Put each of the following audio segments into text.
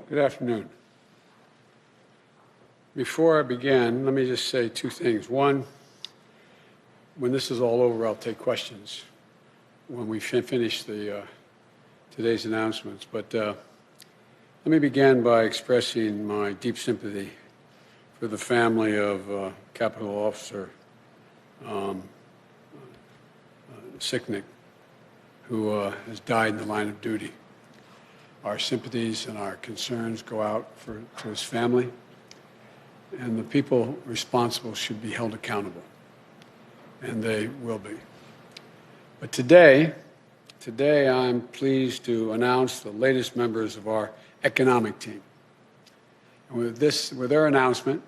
Good afternoon. Before I begin, let me just say two things. One, when this is all over, I'll take questions when we finish today's announcements. But let me begin by expressing my deep sympathy for the family of Capitol Officer Sicknick, who has died in the line of duty. Our sympathies and our concerns go out to his family, and the people responsible should be held accountable, and they will be. But today I'm pleased to announce the latest members of our economic team. And with their announcement,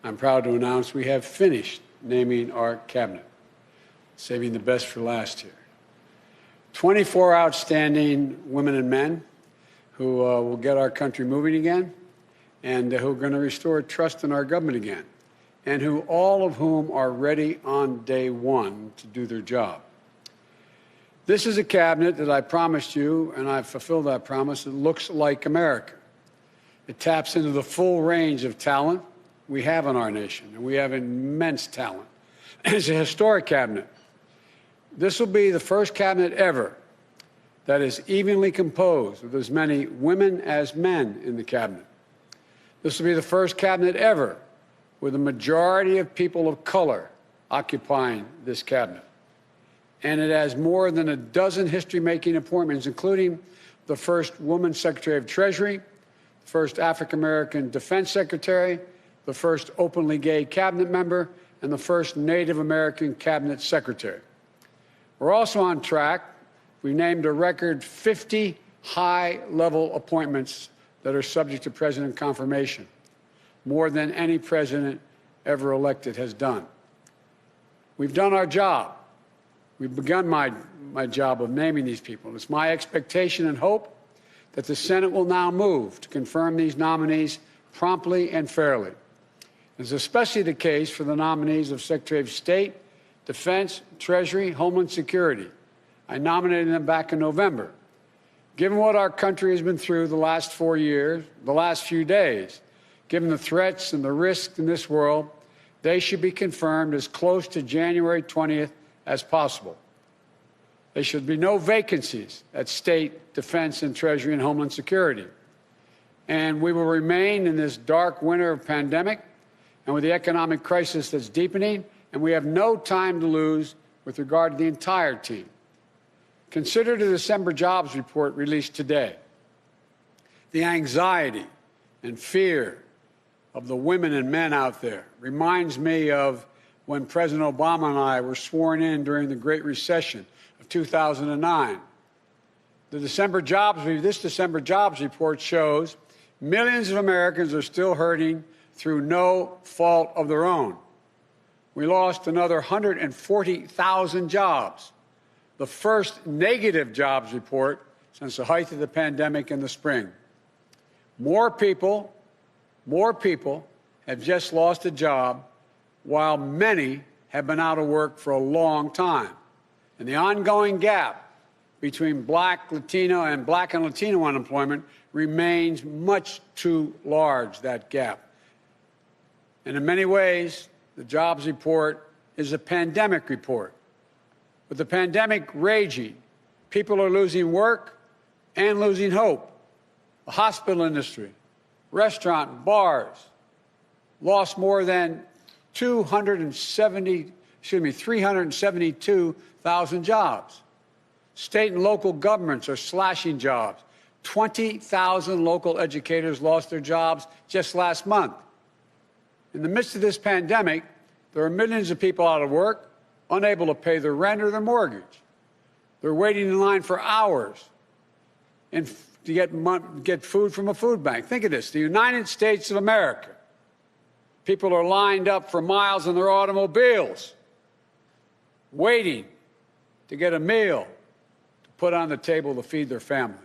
I'm proud to announce we have finished naming our cabinet, saving the best for last here. 24 outstanding women and men who will get our country moving again, and who are going to restore trust in our government again, and all of whom are ready on day one to do their job. This is a cabinet that I promised you, and I've fulfilled that promise. It looks like America. It taps into the full range of talent we have in our nation, and we have immense talent. It's a historic cabinet. This will be the first cabinet ever that is evenly composed with as many women as men in the cabinet. This will be the first cabinet ever with a majority of people of color occupying this cabinet. And it has more than a dozen history-making appointments, including the first woman Secretary of Treasury, the first African-American Defense Secretary, the first openly gay cabinet member, and the first Native American cabinet secretary. We're also on track. We named a record 50 high-level appointments that are subject to president confirmation, more than any president ever elected has done. We've done our job. We've begun my job of naming these people. It's my expectation and hope that the Senate will now move to confirm these nominees promptly and fairly. It's especially the case for the nominees of Secretary of State, Defense, Treasury, Homeland Security. I nominated them back in November. Given what our country has been through the last 4 years, the last few days, given the threats and the risks in this world, they should be confirmed as close to January 20th as possible. There should be no vacancies at State, Defense, and Treasury and Homeland Security. And we will remain in this dark winter of pandemic and with the economic crisis that's deepening, and we have no time to lose with regard to the entire team. Consider the December jobs report released today. The anxiety and fear of the women and men out there reminds me of when President Obama and I were sworn in during the Great Recession of 2009. This December jobs report shows millions of Americans are still hurting through no fault of their own. We lost another 140,000 jobs, the first negative jobs report since the height of the pandemic in the spring. More people have just lost a job, while many have been out of work for a long time. And the ongoing gap between Black and Latino unemployment remains much too large, that gap. And in many ways, the jobs report is a pandemic report. With the pandemic raging, people are losing work and losing hope. The hospital industry, restaurant and bars lost more than 372,000 jobs. State and local governments are slashing jobs. 20,000 local educators lost their jobs just last month. In the midst of this pandemic, there are millions of people out of work, unable to pay their rent or their mortgage. They're waiting in line for hours to get food from a food bank. Think of this, the United States of America. People are lined up for miles in their automobiles, waiting to get a meal to put on the table to feed their family.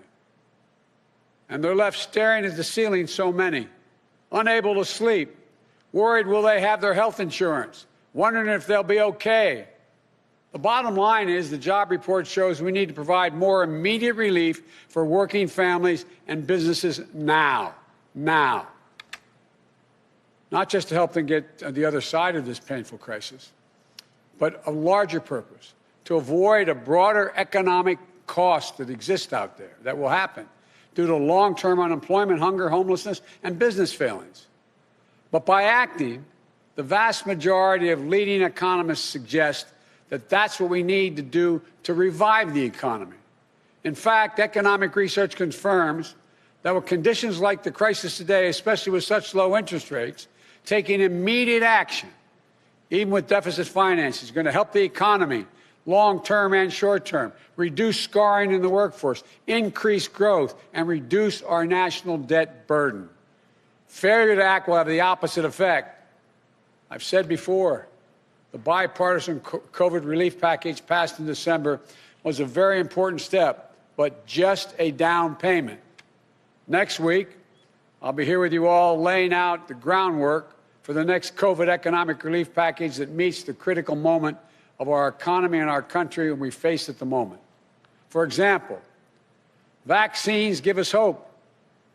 And they're left staring at the ceiling, so many, unable to sleep, worried will they have their health insurance, wondering if they'll be okay. The bottom line is the job report shows we need to provide more immediate relief for working families and businesses now. now. Not just to help them get on the other side of this painful crisis, but a larger purpose, to avoid a broader economic cost that exists out there, that will happen due to long-term unemployment, hunger, homelessness, and business failings. But by acting, the vast majority of leading economists suggest that that's what we need to do to revive the economy. In fact, economic research confirms that with conditions like the crisis today, especially with such low interest rates, taking immediate action, even with deficit finance, is going to help the economy long-term and short-term, reduce scarring in the workforce, increase growth, and reduce our national debt burden. Failure to act will have the opposite effect. I've said before, the bipartisan COVID relief package passed in December was a very important step, but just a down payment. Next week, I'll be here with you all laying out the groundwork for the next COVID economic relief package that meets the critical moment of our economy and our country when we face at the moment. For example, vaccines give us hope,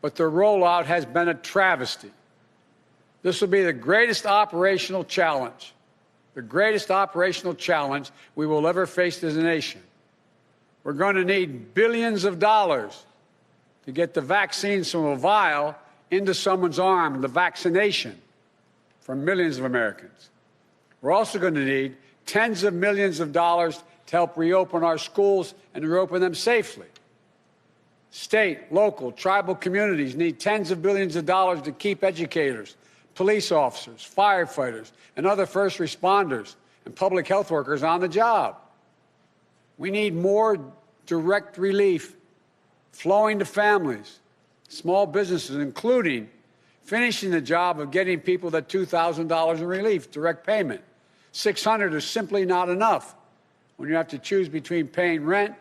but their rollout has been a travesty. This will be the greatest operational challenge we will ever face as a nation. We're going to need billions of dollars to get the vaccines from a vial into someone's arm, the vaccination for millions of Americans. We're also going to need tens of millions of dollars to help reopen our schools and reopen them safely. State, local, tribal communities need tens of billions of dollars to keep educators, police officers, firefighters, and other first responders and public health workers on the job. We need more direct relief flowing to families, small businesses, including finishing the job of getting people that $2,000 in relief, direct payment. $600 is simply not enough when you have to choose between paying rent,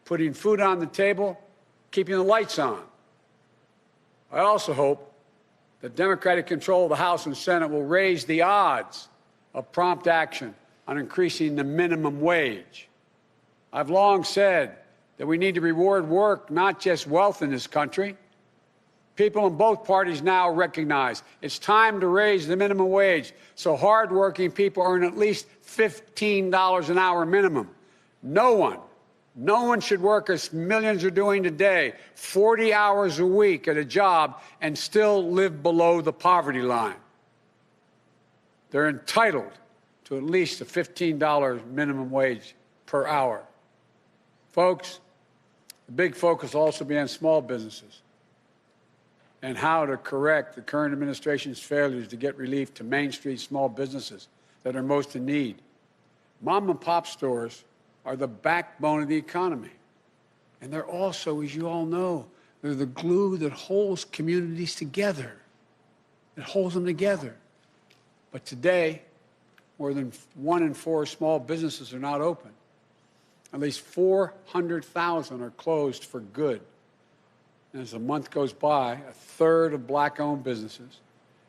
putting food on the table, keeping the lights on. I also hope that Democratic control of the House and Senate will raise the odds of prompt action on increasing the minimum wage. I've long said that we need to reward work, not just wealth in this country. People in both parties now recognize it's time to raise the minimum wage so hardworking people earn at least $15 an hour minimum. No one should work as millions are doing today, 40 hours a week at a job, and still live below the poverty line. They're entitled to at least a $15 minimum wage per hour. Folks, the big focus will also be on small businesses and how to correct the current administration's failures to get relief to Main Street small businesses that are most in need. Mom and pop stores are the backbone of the economy. And they're also, as you all know, they're the glue that holds communities together, that holds them together. But today, more than 1 in 4 small businesses are not open. At least 400,000 are closed for good. And as the month goes by, a third of black-owned businesses,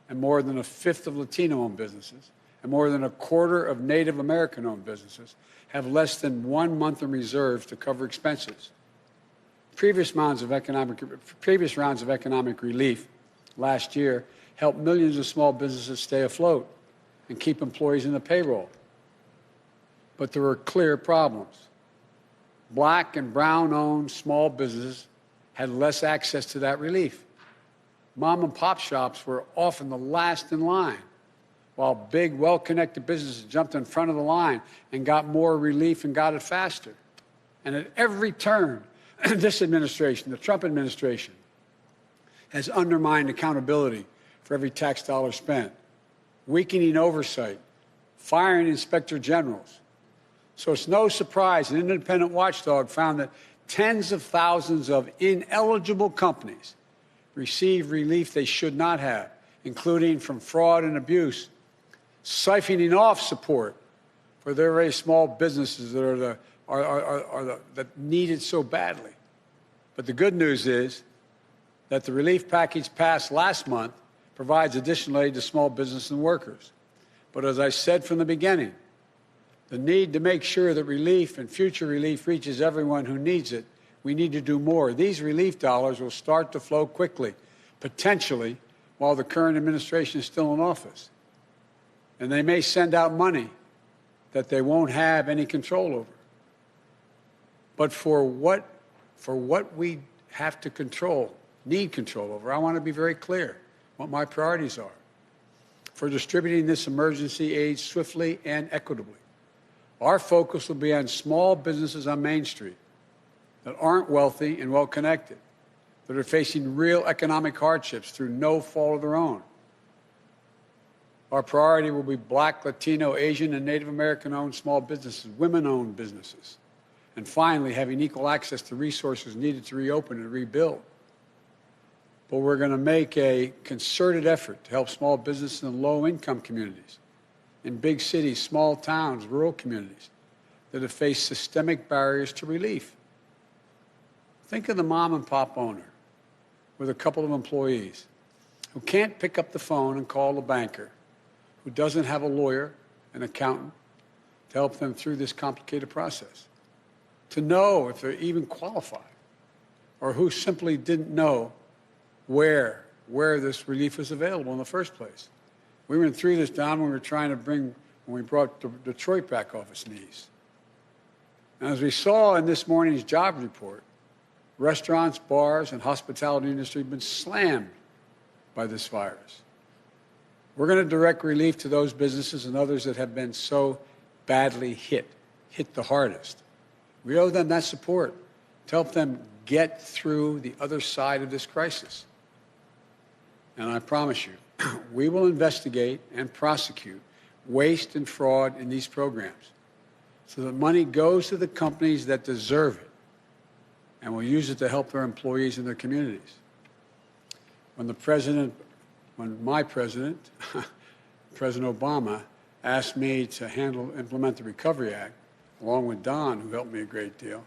and more than a fifth of Latino-owned businesses, and more than a quarter of Native American-owned businesses have less than 1 month in reserves to cover expenses. Previous rounds of economic relief last year helped millions of small businesses stay afloat and keep employees in the payroll. But there were clear problems. Black and brown-owned small businesses had less access to that relief. Mom and pop shops were often the last in line, while big, well-connected businesses jumped in front of the line and got more relief and got it faster. And at every turn, this administration, the Trump administration, has undermined accountability for every tax dollar spent, weakening oversight, firing inspector generals. So it's no surprise an independent watchdog found that tens of thousands of ineligible companies receive relief they should not have, including from fraud and abuse, siphoning off support for their very small businesses that that need it so badly. But the good news is that the relief package passed last month provides additional aid to small business and workers. But as I said from the beginning, the need to make sure that relief and future relief reaches everyone who needs it, we need to do more. These relief dollars will start to flow quickly, potentially while the current administration is still in office. And they may send out money that they won't have any control over. But for what we have to need control over, I want to be very clear what my priorities are for distributing this emergency aid swiftly and equitably. Our focus will be on small businesses on Main Street that aren't wealthy and well-connected, that are facing real economic hardships through no fault of their own. Our priority will be Black, Latino, Asian, and Native American-owned small businesses, women-owned businesses, and finally, having equal access to resources needed to reopen and rebuild. But we're going to make a concerted effort to help small businesses in low-income communities, in big cities, small towns, rural communities that have faced systemic barriers to relief. Think of the mom-and-pop owner with a couple of employees who can't pick up the phone and call the banker, who doesn't have a lawyer, an accountant, to help them through this complicated process, to know if they're even qualified, or who simply didn't know where this relief was available in the first place. We went through this, Don, when we brought Detroit back off its knees. And as we saw in this morning's job report, restaurants, bars, and hospitality industry have been slammed by this virus. We're going to direct relief to those businesses and others that have been so badly hit the hardest. We owe them that support to help them get through the other side of this crisis. And I promise you, we will investigate and prosecute waste and fraud in these programs so that money goes to the companies that deserve it, and we'll use it to help their employees and their communities. When my president, President Obama, asked me to implement the Recovery Act, along with Don, who helped me a great deal,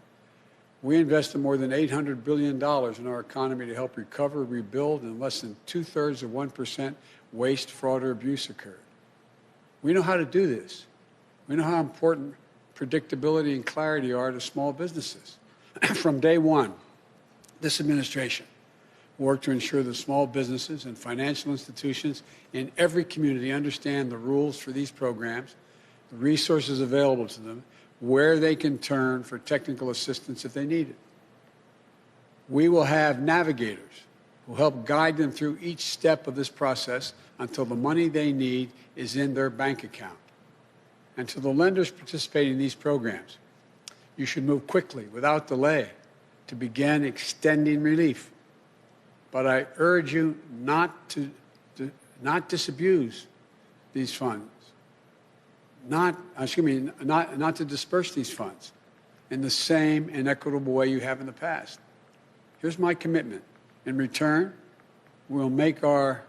we invested more than $800 billion in our economy to help recover, rebuild, and less than 2/3 of 1% waste, fraud, or abuse occurred. We know how to do this. We know how important predictability and clarity are to small businesses. From day one, this administration worked to ensure that small businesses and financial institutions in every community understand the rules for these programs, the resources available to them, where they can turn for technical assistance if they need it. We will have navigators who help guide them through each step of this process until the money they need is in their bank account. And to the lenders participating in these programs, you should move quickly, without delay, to begin extending relief. But I urge you not to disabuse these funds, not to disperse these funds in the same inequitable way you have in the past. Here's my commitment. In return, we'll make our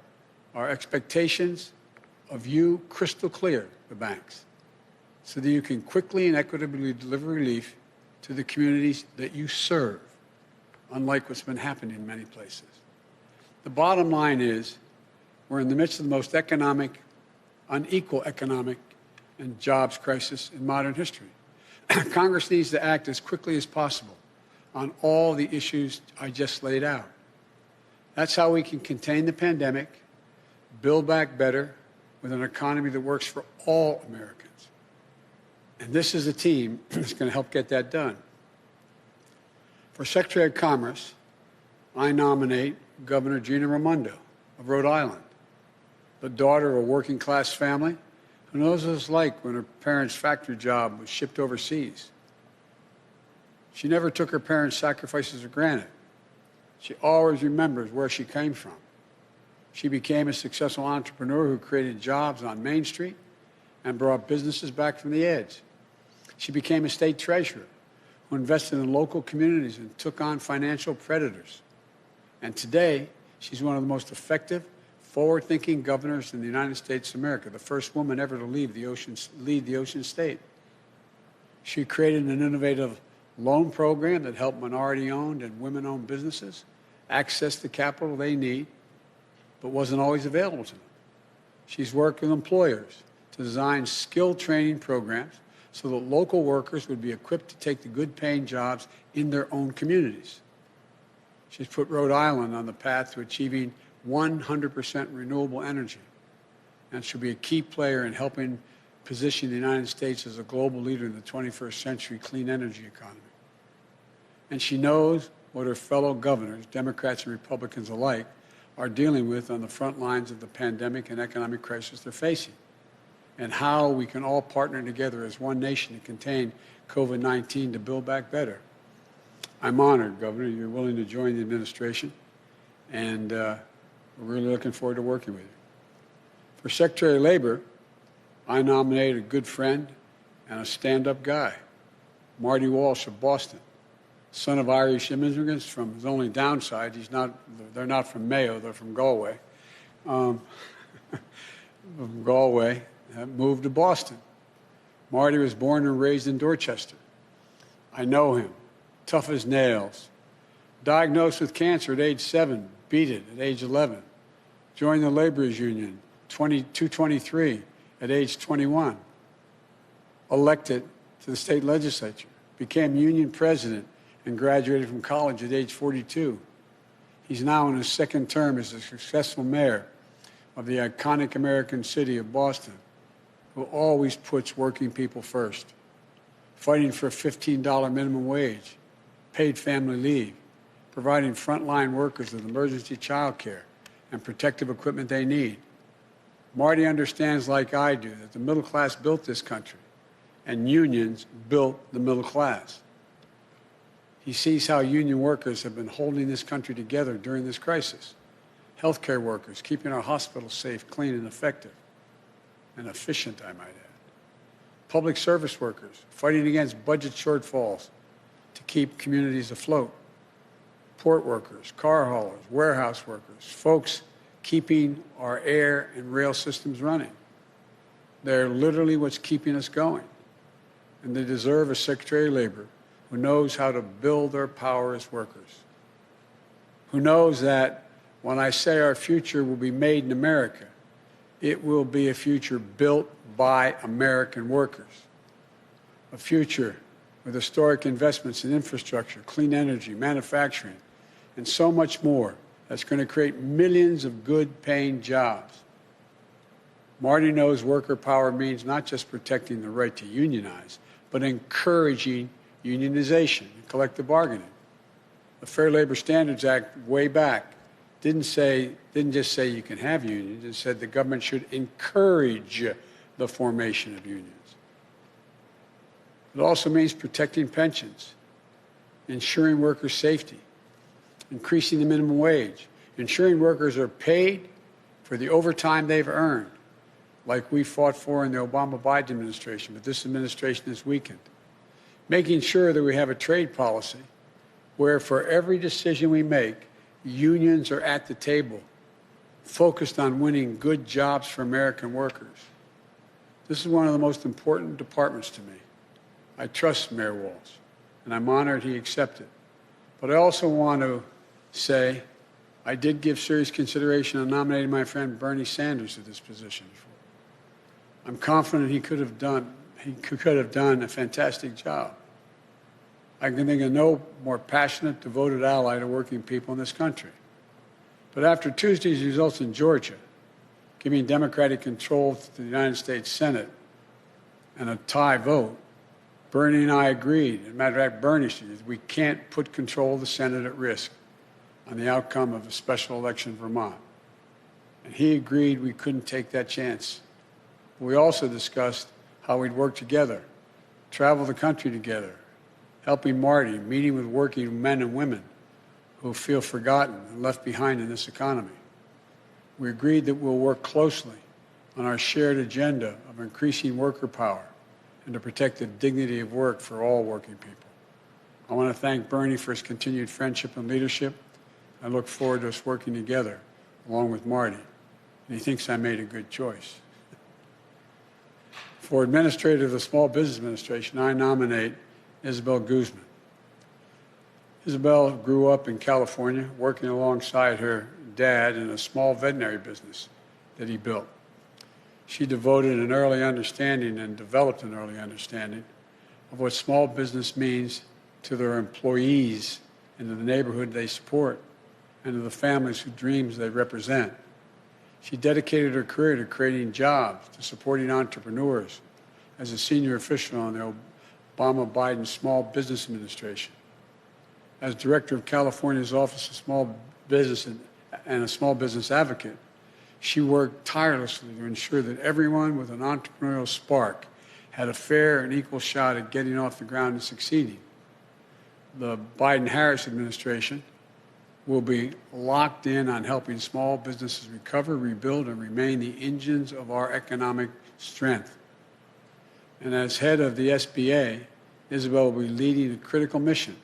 expectations of you crystal clear, the banks, so that you can quickly and equitably deliver relief to the communities that you serve, unlike what's been happening in many places. The bottom line is we're in the midst of the most unequal economic and jobs crisis in modern history. Congress needs to act as quickly as possible on all the issues I just laid out. That's how we can contain the pandemic, build back better with an economy that works for all Americans. And this is a team that's going to help get that done. For Secretary of Commerce, I nominate Governor Gina Raimondo of Rhode Island, the daughter of a working-class family who knows what it's like when her parents' factory job was shipped overseas. She never took her parents' sacrifices for granted. She always remembers where she came from. She became a successful entrepreneur who created jobs on Main Street and brought businesses back from the edge. She became a state treasurer who invested in local communities and took on financial predators. And today, she's one of the most effective, forward-thinking governors in the United States of America, the first woman ever to lead the ocean state. She created an innovative loan program that helped minority-owned and women-owned businesses access the capital they need, but wasn't always available to them. She's worked with employers to design skill training programs so that local workers would be equipped to take the good-paying jobs in their own communities. She's put Rhode Island on the path to achieving 100% renewable energy, and she'll be a key player in helping position the United States as a global leader in the 21st century clean energy economy. And she knows what her fellow governors, Democrats and Republicans alike, are dealing with on the front lines of the pandemic and economic crisis they're facing, and how we can all partner together as one nation to contain COVID-19 to build back better. I'm honored, Governor, you're willing to join the administration, and we're really looking forward to working with you. For Secretary of Labor, I nominated a good friend and a stand-up guy, Marty Walsh of Boston, son of Irish immigrants. From his only downside, they're not from Mayo, they're from Galway. From Galway, moved to Boston. Marty was born and raised in Dorchester. I know him, tough as nails. Diagnosed with cancer at age 7, beat it at age 11. Joined the laborers union, 223 at age 21. Elected to the state legislature, became union president, and graduated from college at age 42. He's now in his second term as a successful mayor of the iconic American city of Boston, who always puts working people first, fighting for a $15 minimum wage, paid family leave, providing frontline workers with emergency child care and protective equipment they need. Marty understands, like I do, that the middle class built this country, and unions built the middle class. He sees how union workers have been holding this country together during this crisis. Healthcare workers, keeping our hospitals safe, clean, and effective, and efficient, I might add. Public service workers, fighting against budget shortfalls to keep communities afloat. Port workers, car haulers, warehouse workers, folks keeping our air and rail systems running. They're literally what's keeping us going. And they deserve a Secretary of Labor who knows how to build their power as workers, who knows that when I say our future will be made in America, it will be a future built by American workers, a future with historic investments in infrastructure, clean energy, manufacturing, and so much more that's going to create millions of good-paying jobs. Marty knows worker power means not just protecting the right to unionize, but encouraging unionization and collective bargaining. The Fair Labor Standards Act way back didn't just say you can have unions. It said the government should encourage the formation of unions. It also means protecting pensions, ensuring worker safety, increasing the minimum wage, ensuring workers are paid for the overtime they've earned, like we fought for in the Obama-Biden administration, but this administration has weakened. Making sure that we have a trade policy where for every decision we make, unions are at the table, focused on winning good jobs for American workers. This is one of the most important departments to me. I trust Mayor Walsh, and I'm honored he accepted. But I also want to say I did give serious consideration on nominating my friend Bernie Sanders to this position before. I'm confident he could have done a fantastic job. I can think of no more passionate, devoted ally to working people in this country. But after Tuesday's results in Georgia, giving Democratic control to the United States Senate and a tie vote, Bernie and I agreed. As a matter of fact, Bernie said we can't put control of the Senate at risk on the outcome of a special election in Vermont. And he agreed we couldn't take that chance. We also discussed how we'd work together, travel the country together, helping Marty, meeting with working men and women who feel forgotten and left behind in this economy. We agreed that we'll work closely on our shared agenda of increasing worker power and to protect the dignity of work for all working people. I want to thank Bernie for his continued friendship and leadership. I look forward to us working together along with Marty, and he thinks I made a good choice. For Administrator of the Small Business Administration, I nominate Isabel Guzman. Isabel grew up in California, working alongside her dad in a small veterinary business that he built. She devoted an early understanding and developed an early understanding of what small business means to their employees and to the neighborhood they support. and to the families whose dreams they represent. She dedicated her career to creating jobs, to supporting entrepreneurs as a senior official on the Obama-Biden Small Business Administration. As director of California's Office of Small Business and a small business advocate, she worked tirelessly to ensure that everyone with an entrepreneurial spark had a fair and equal shot at getting off the ground and succeeding. The Biden-Harris administration will be locked in on helping small businesses recover, rebuild, and remain the engines of our economic strength. And as head of the SBA, Isabel will be leading a critical mission,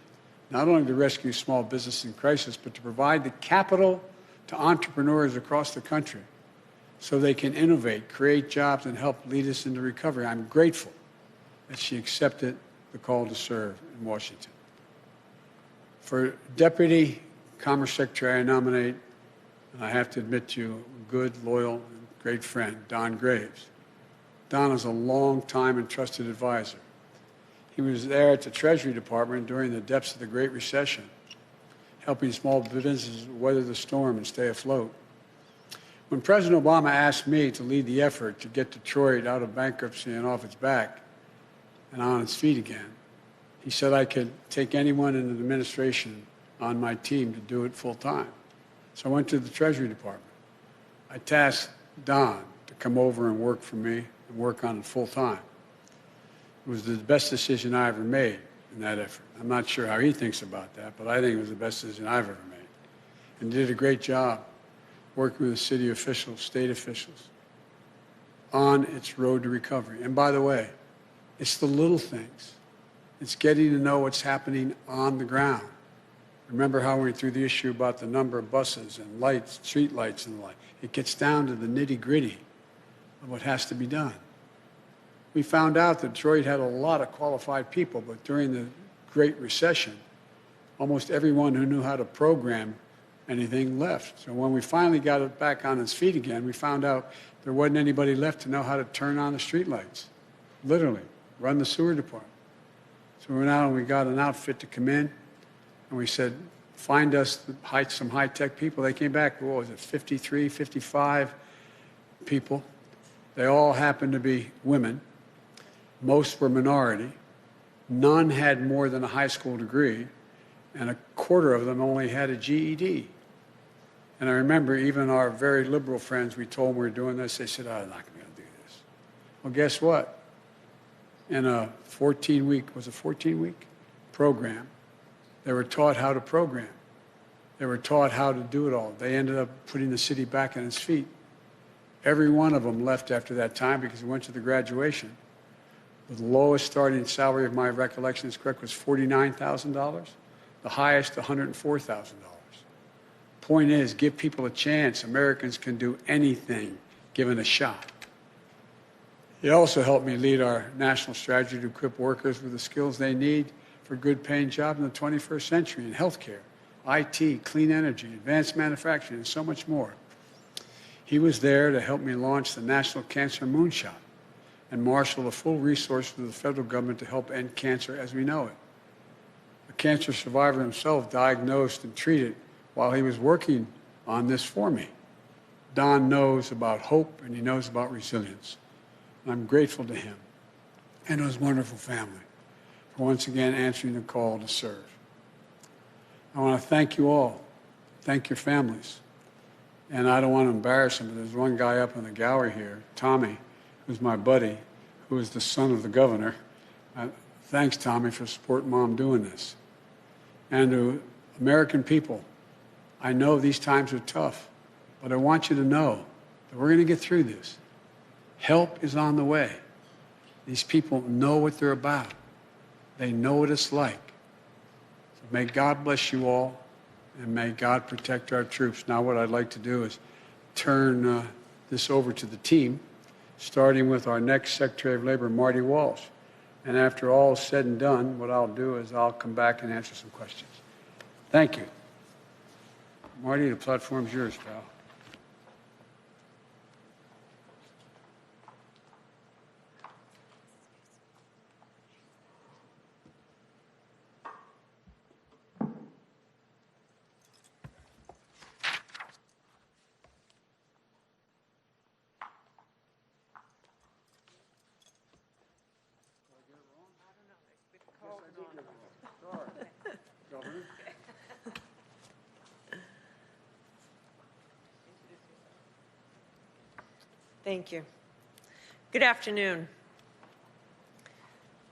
not only to rescue small business in crisis, but to provide the capital to entrepreneurs across the country so they can innovate, create jobs, and help lead us into recovery. I'm grateful that she accepted the call to serve in Washington. For Deputy Commerce Secretary, I nominate, and I have to admit to you, a good, loyal, and great friend, Don Graves. Don is a long-time and trusted advisor. He was there at the Treasury Department during the depths of the Great Recession, helping small businesses weather the storm and stay afloat. When President Obama asked me to lead the effort to get Detroit out of bankruptcy and off its back and on its feet again, he said I could take anyone in the administration on my team to do it full time. So I went to the Treasury Department. I tasked Don to come over and work for me and work on it full time. It was the best decision I ever made in that effort. I'm not sure how he thinks about that, but I think it was the best decision I've ever made. And did a great job working with the city officials, state officials, on its road to recovery. And by the way, it's the little things. It's getting to know what's happening on the ground. Remember how we went through the issue about the number of buses and lights, street lights and the like. It gets down to the nitty-gritty of what has to be done. We found out that Detroit had a lot of qualified people, but during the Great Recession, almost everyone who knew how to program anything left. So when we finally got it back on its feet again, we found out there wasn't anybody left to know how to turn on the street lights, literally, run the sewer department. So we went out and we got an outfit to come in, and we said, find us some high-tech people. They came back, what was it, 53, 55 people. They all happened to be women. Most were minority. None had more than a high school degree, and a quarter of them only had a GED. And I remember even our very liberal friends, we told them we were doing this, they said, oh, I'm not going to do this. Well, guess what? In a 14-week program, they were taught how to program. They were taught how to do it all. They ended up putting the city back on its feet. Every one of them left after that time because they went to the graduation. The lowest starting salary, if my recollection is correct, was $49,000. The highest, $104,000. Point is, give people a chance. Americans can do anything given a shot. It also helped me lead our national strategy to equip workers with the skills they need for good-paying jobs in the 21st century in healthcare, IT, clean energy, advanced manufacturing, and so much more. He was there to help me launch the National Cancer Moonshot and marshal the full resources of the federal government to help end cancer as we know it. A cancer survivor himself, diagnosed and treated while he was working on this for me. Don knows about hope and he knows about resilience. And I'm grateful to him and his wonderful family for once again answering the call to serve. I want to thank you all. Thank your families. And I don't want to embarrass him, but there's one guy up in the gallery here, Tommy, who's my buddy, who is the son of the governor. Thanks, Tommy, for supporting Mom doing this. And to American people, I know these times are tough, but I want you to know that we're going to get through this. Help is on the way. These people know what they're about. They know what it's like. So may God bless you all, and may God protect our troops. Now what I'd like to do is turn this over to the team, starting with our next Secretary of Labor, Marty Walsh. And after all is said and done, what I'll do is I'll come back and answer some questions. Thank you. Marty, the platform's yours, pal. Governor. Thank you. Good afternoon.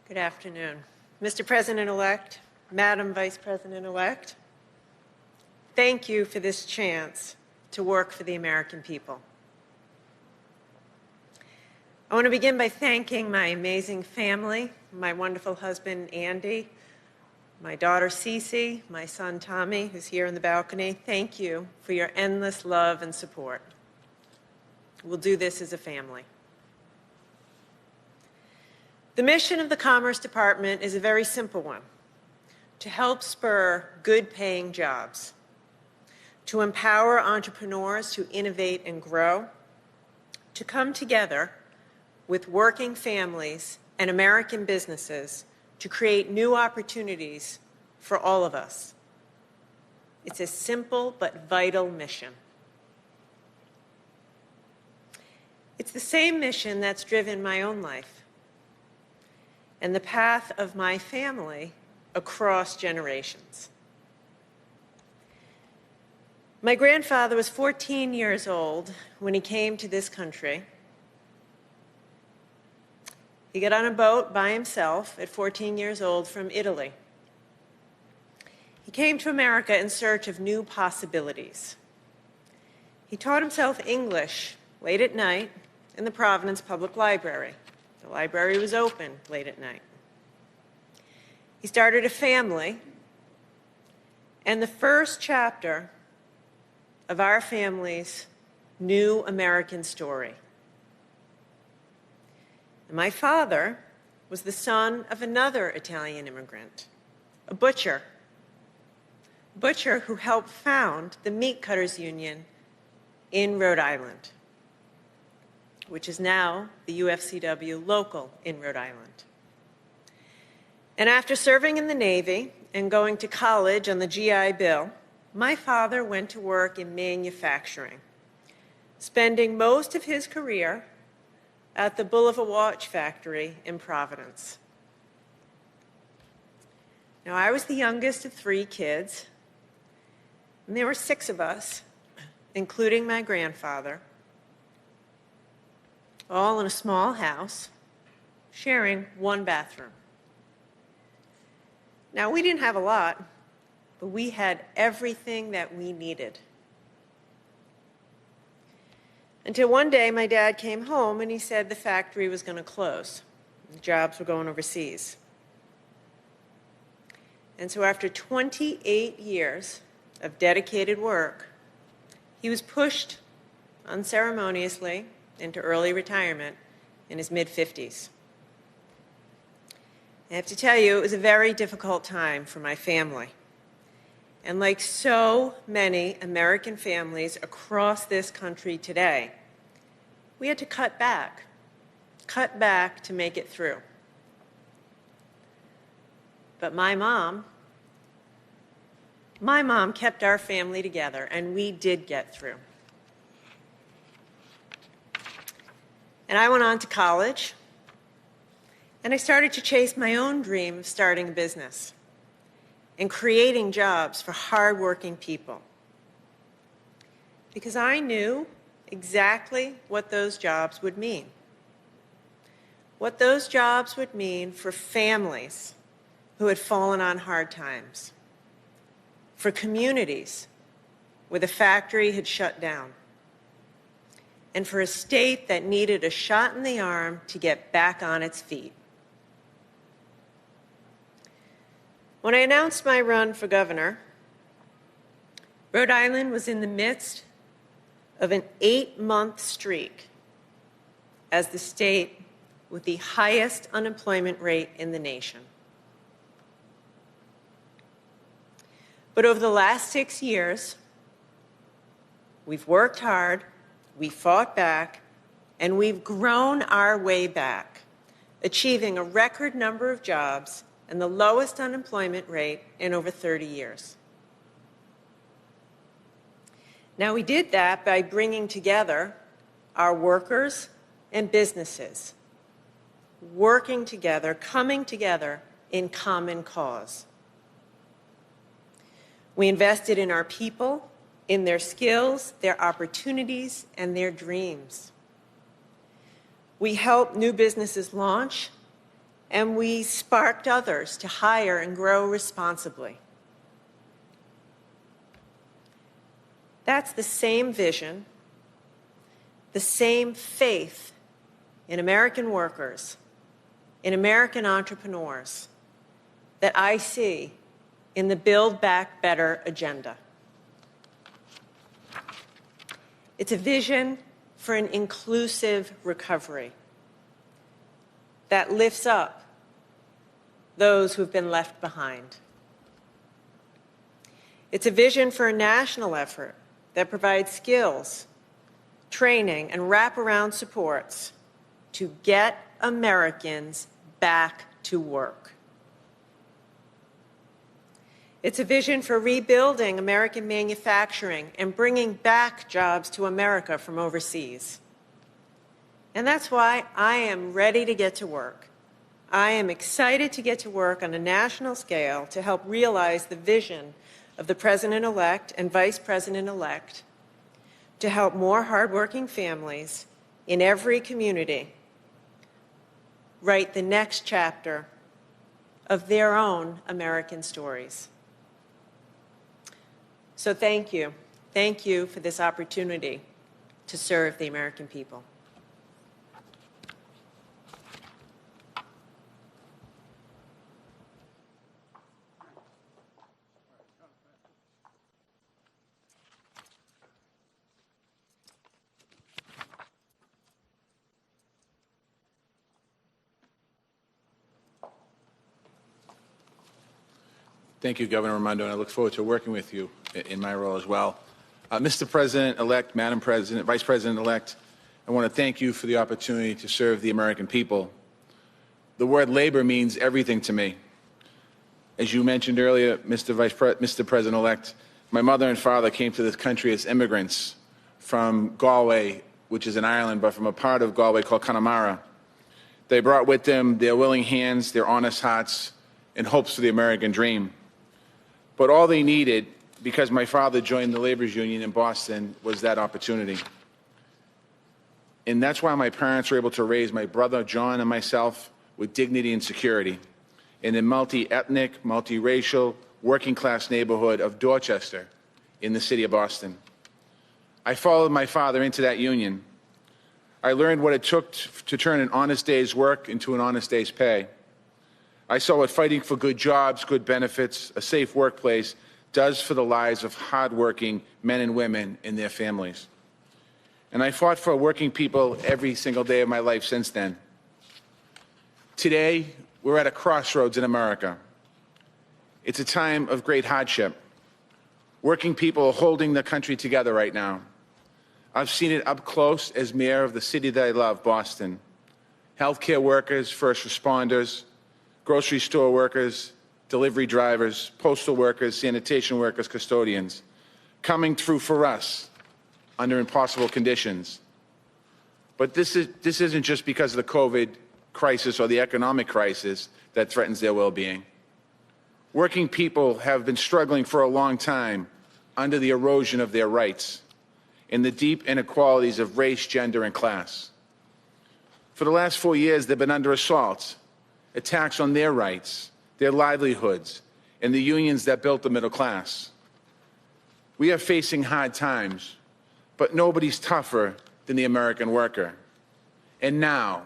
Good afternoon. Mr. President-elect, Madam Vice President-elect, thank you for this chance to work for the American people. I want to begin by thanking my amazing family, my wonderful husband, Andy, my daughter, Cece, my son, Tommy, who's here in the balcony. Thank you for your endless love and support. We'll do this as a family. The mission of the Commerce Department is a very simple one: to help spur good-paying jobs, to empower entrepreneurs to innovate and grow, to come together with working families and American businesses to create new opportunities for all of us. It's a simple but vital mission. It's the same mission that's driven my own life and the path of my family across generations. My grandfather was 14 years old when he came to this country. He got on a boat by himself at 14 years old from Italy. He came to America in search of new possibilities. He taught himself English late at night in the Providence Public Library. The library was open late at night. He started a family, and the first chapter of our family's new American story. My father was the son of another Italian immigrant, a butcher who helped found the Meat Cutters Union in Rhode Island, which is now the UFCW local in Rhode Island. And after serving in the Navy and going to college on the GI Bill, my father went to work in manufacturing, spending most of his career at the Bulova watch factory in Providence. Now, I was the youngest of 3 kids, and there were 6 of us, including my grandfather, all in a small house, sharing one bathroom. Now, we didn't have a lot, but we had everything that we needed. Until one day, my dad came home and he said the factory was going to close. The jobs were going overseas. And so after 28 years of dedicated work, he was pushed unceremoniously into early retirement in his mid-50s. I have to tell you, it was a very difficult time for my family. And like so many American families across this country today, we had to cut back to make it through. But my mom kept our family together, and we did get through. And I went on to college, and I started to chase my own dream of starting a business and creating jobs for hardworking people. Because I knew exactly what those jobs would mean. What those jobs would mean for families who had fallen on hard times, for communities where the factory had shut down, and for a state that needed a shot in the arm to get back on its feet. When I announced my run for governor, Rhode Island was in the midst of an 8-month streak as the state with the highest unemployment rate in the nation. But over the last 6 years, we've worked hard, we fought back, and we've grown our way back, achieving a record number of jobs and the lowest unemployment rate in over 30 years. Now, we did that by bringing together our workers and businesses, working together, coming together in common cause. We invested in our people, in their skills, their opportunities, and their dreams. We helped new businesses launch, and we sparked others to hire and grow responsibly. That's the same vision, the same faith in American workers, in American entrepreneurs, that I see in the Build Back Better agenda. It's a vision for an inclusive recovery that lifts up those who've been left behind. It's a vision for a national effort that provides skills, training, and wraparound supports to get Americans back to work. It's a vision for rebuilding American manufacturing and bringing back jobs to America from overseas. And that's why I am ready to get to work. I am excited to get to work on a national scale to help realize the vision of the President-elect and Vice President-elect to help more hardworking families in every community write the next chapter of their own American stories. So thank you. Thank you for this opportunity to serve the American people. Thank you, Governor Raimondo, and I look forward to working with you in my role as well. Mr. President-elect, Madam President, Vice President-elect, I want to thank you for the opportunity to serve the American people. The word labor means everything to me. As you mentioned earlier, Mr. President-elect, my mother and father came to this country as immigrants from Galway, which is in Ireland, but from a part of Galway called Connemara. They brought with them their willing hands, their honest hearts, and hopes for the American dream. But all they needed, because my father joined the laborers union in Boston, was that opportunity. And that's why my parents were able to raise my brother John and myself with dignity and security in the multi-ethnic, multiracial, working-class neighborhood of Dorchester in the city of Boston. I followed my father into that union. I learned what it took to turn an honest day's work into an honest day's pay. I saw what fighting for good jobs, good benefits, a safe workplace does for the lives of hardworking men and women and their families. And I fought for working people every single day of my life since then. Today, we're at a crossroads in America. It's a time of great hardship. Working people are holding the country together right now. I've seen it up close as mayor of the city that I love, Boston. Healthcare workers, first responders, grocery store workers, delivery drivers, postal workers, sanitation workers, custodians, coming through for us under impossible conditions. But this isn't just because of the COVID crisis or the economic crisis that threatens their well-being. Working people have been struggling for a long time under the erosion of their rights and the deep inequalities of race, gender, and class. For the last 4 years, they've been under assault, attacks on their rights, their livelihoods, and the unions that built the middle class. We are facing hard times, but nobody's tougher than the American worker. And now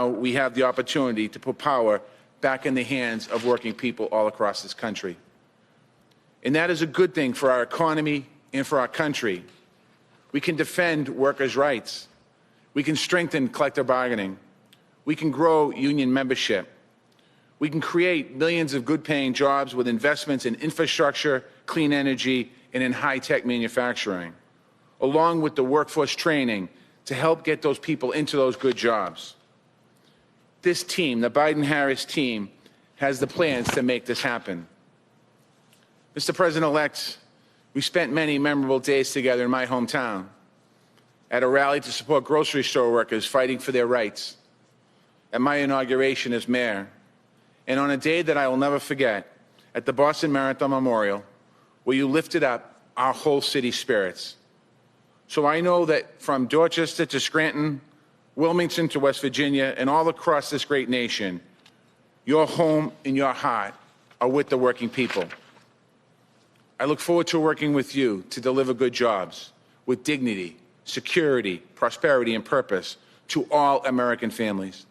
we have the opportunity to put power back in the hands of working people all across this country. And that is a good thing for our economy and for our country. We can defend workers' rights. We can strengthen collective bargaining. We can grow union membership. We can create millions of good-paying jobs with investments in infrastructure, clean energy, and in high-tech manufacturing, along with the workforce training to help get those people into those good jobs. This team, the Biden-Harris team, has the plans to make this happen. Mr. President-elect, we spent many memorable days together in my hometown at a rally to support grocery store workers fighting for their rights, at my inauguration as mayor, and on a day that I will never forget, at the Boston Marathon Memorial, where you lifted up our whole city's spirits. So I know that from Dorchester to Scranton, Wilmington to West Virginia, and all across this great nation, your home and your heart are with the working people. I look forward to working with you to deliver good jobs with dignity, security, prosperity, and purpose to all American families.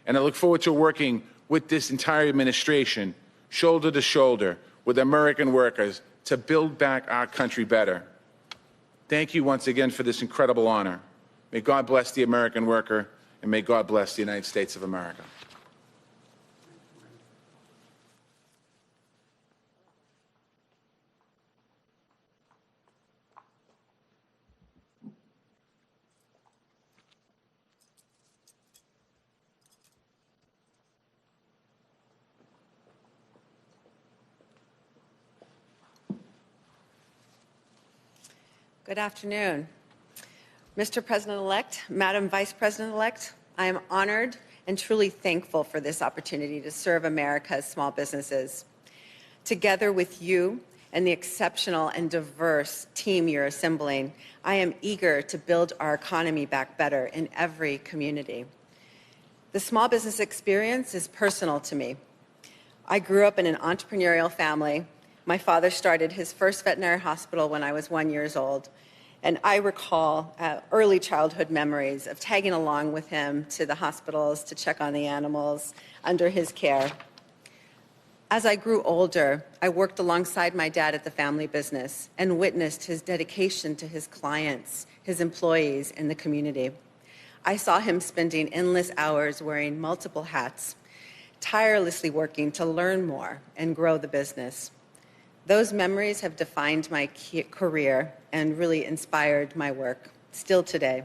And I look forward to working with this entire administration, shoulder to shoulder with American workers to build back our country better. Thank you once again for this incredible honor. May God bless the American worker, and may God bless the United States of America. Good afternoon. Mr. President-elect, Madam Vice President-elect, I am honored and truly thankful for this opportunity to serve America's small businesses. Together with you and the exceptional and diverse team you're assembling, I am eager to build our economy back better in every community. The small business experience is personal to me. I grew up in an entrepreneurial family. My father started his first veterinary hospital when I was 1 year old, and I recall early childhood memories of tagging along with him to the hospitals to check on the animals under his care. As I grew older, I worked alongside my dad at the family business and witnessed his dedication to his clients, his employees, and the community. I saw him spending endless hours wearing multiple hats, tirelessly working to learn more and grow the business. Those memories have defined my career and really inspired my work, still today.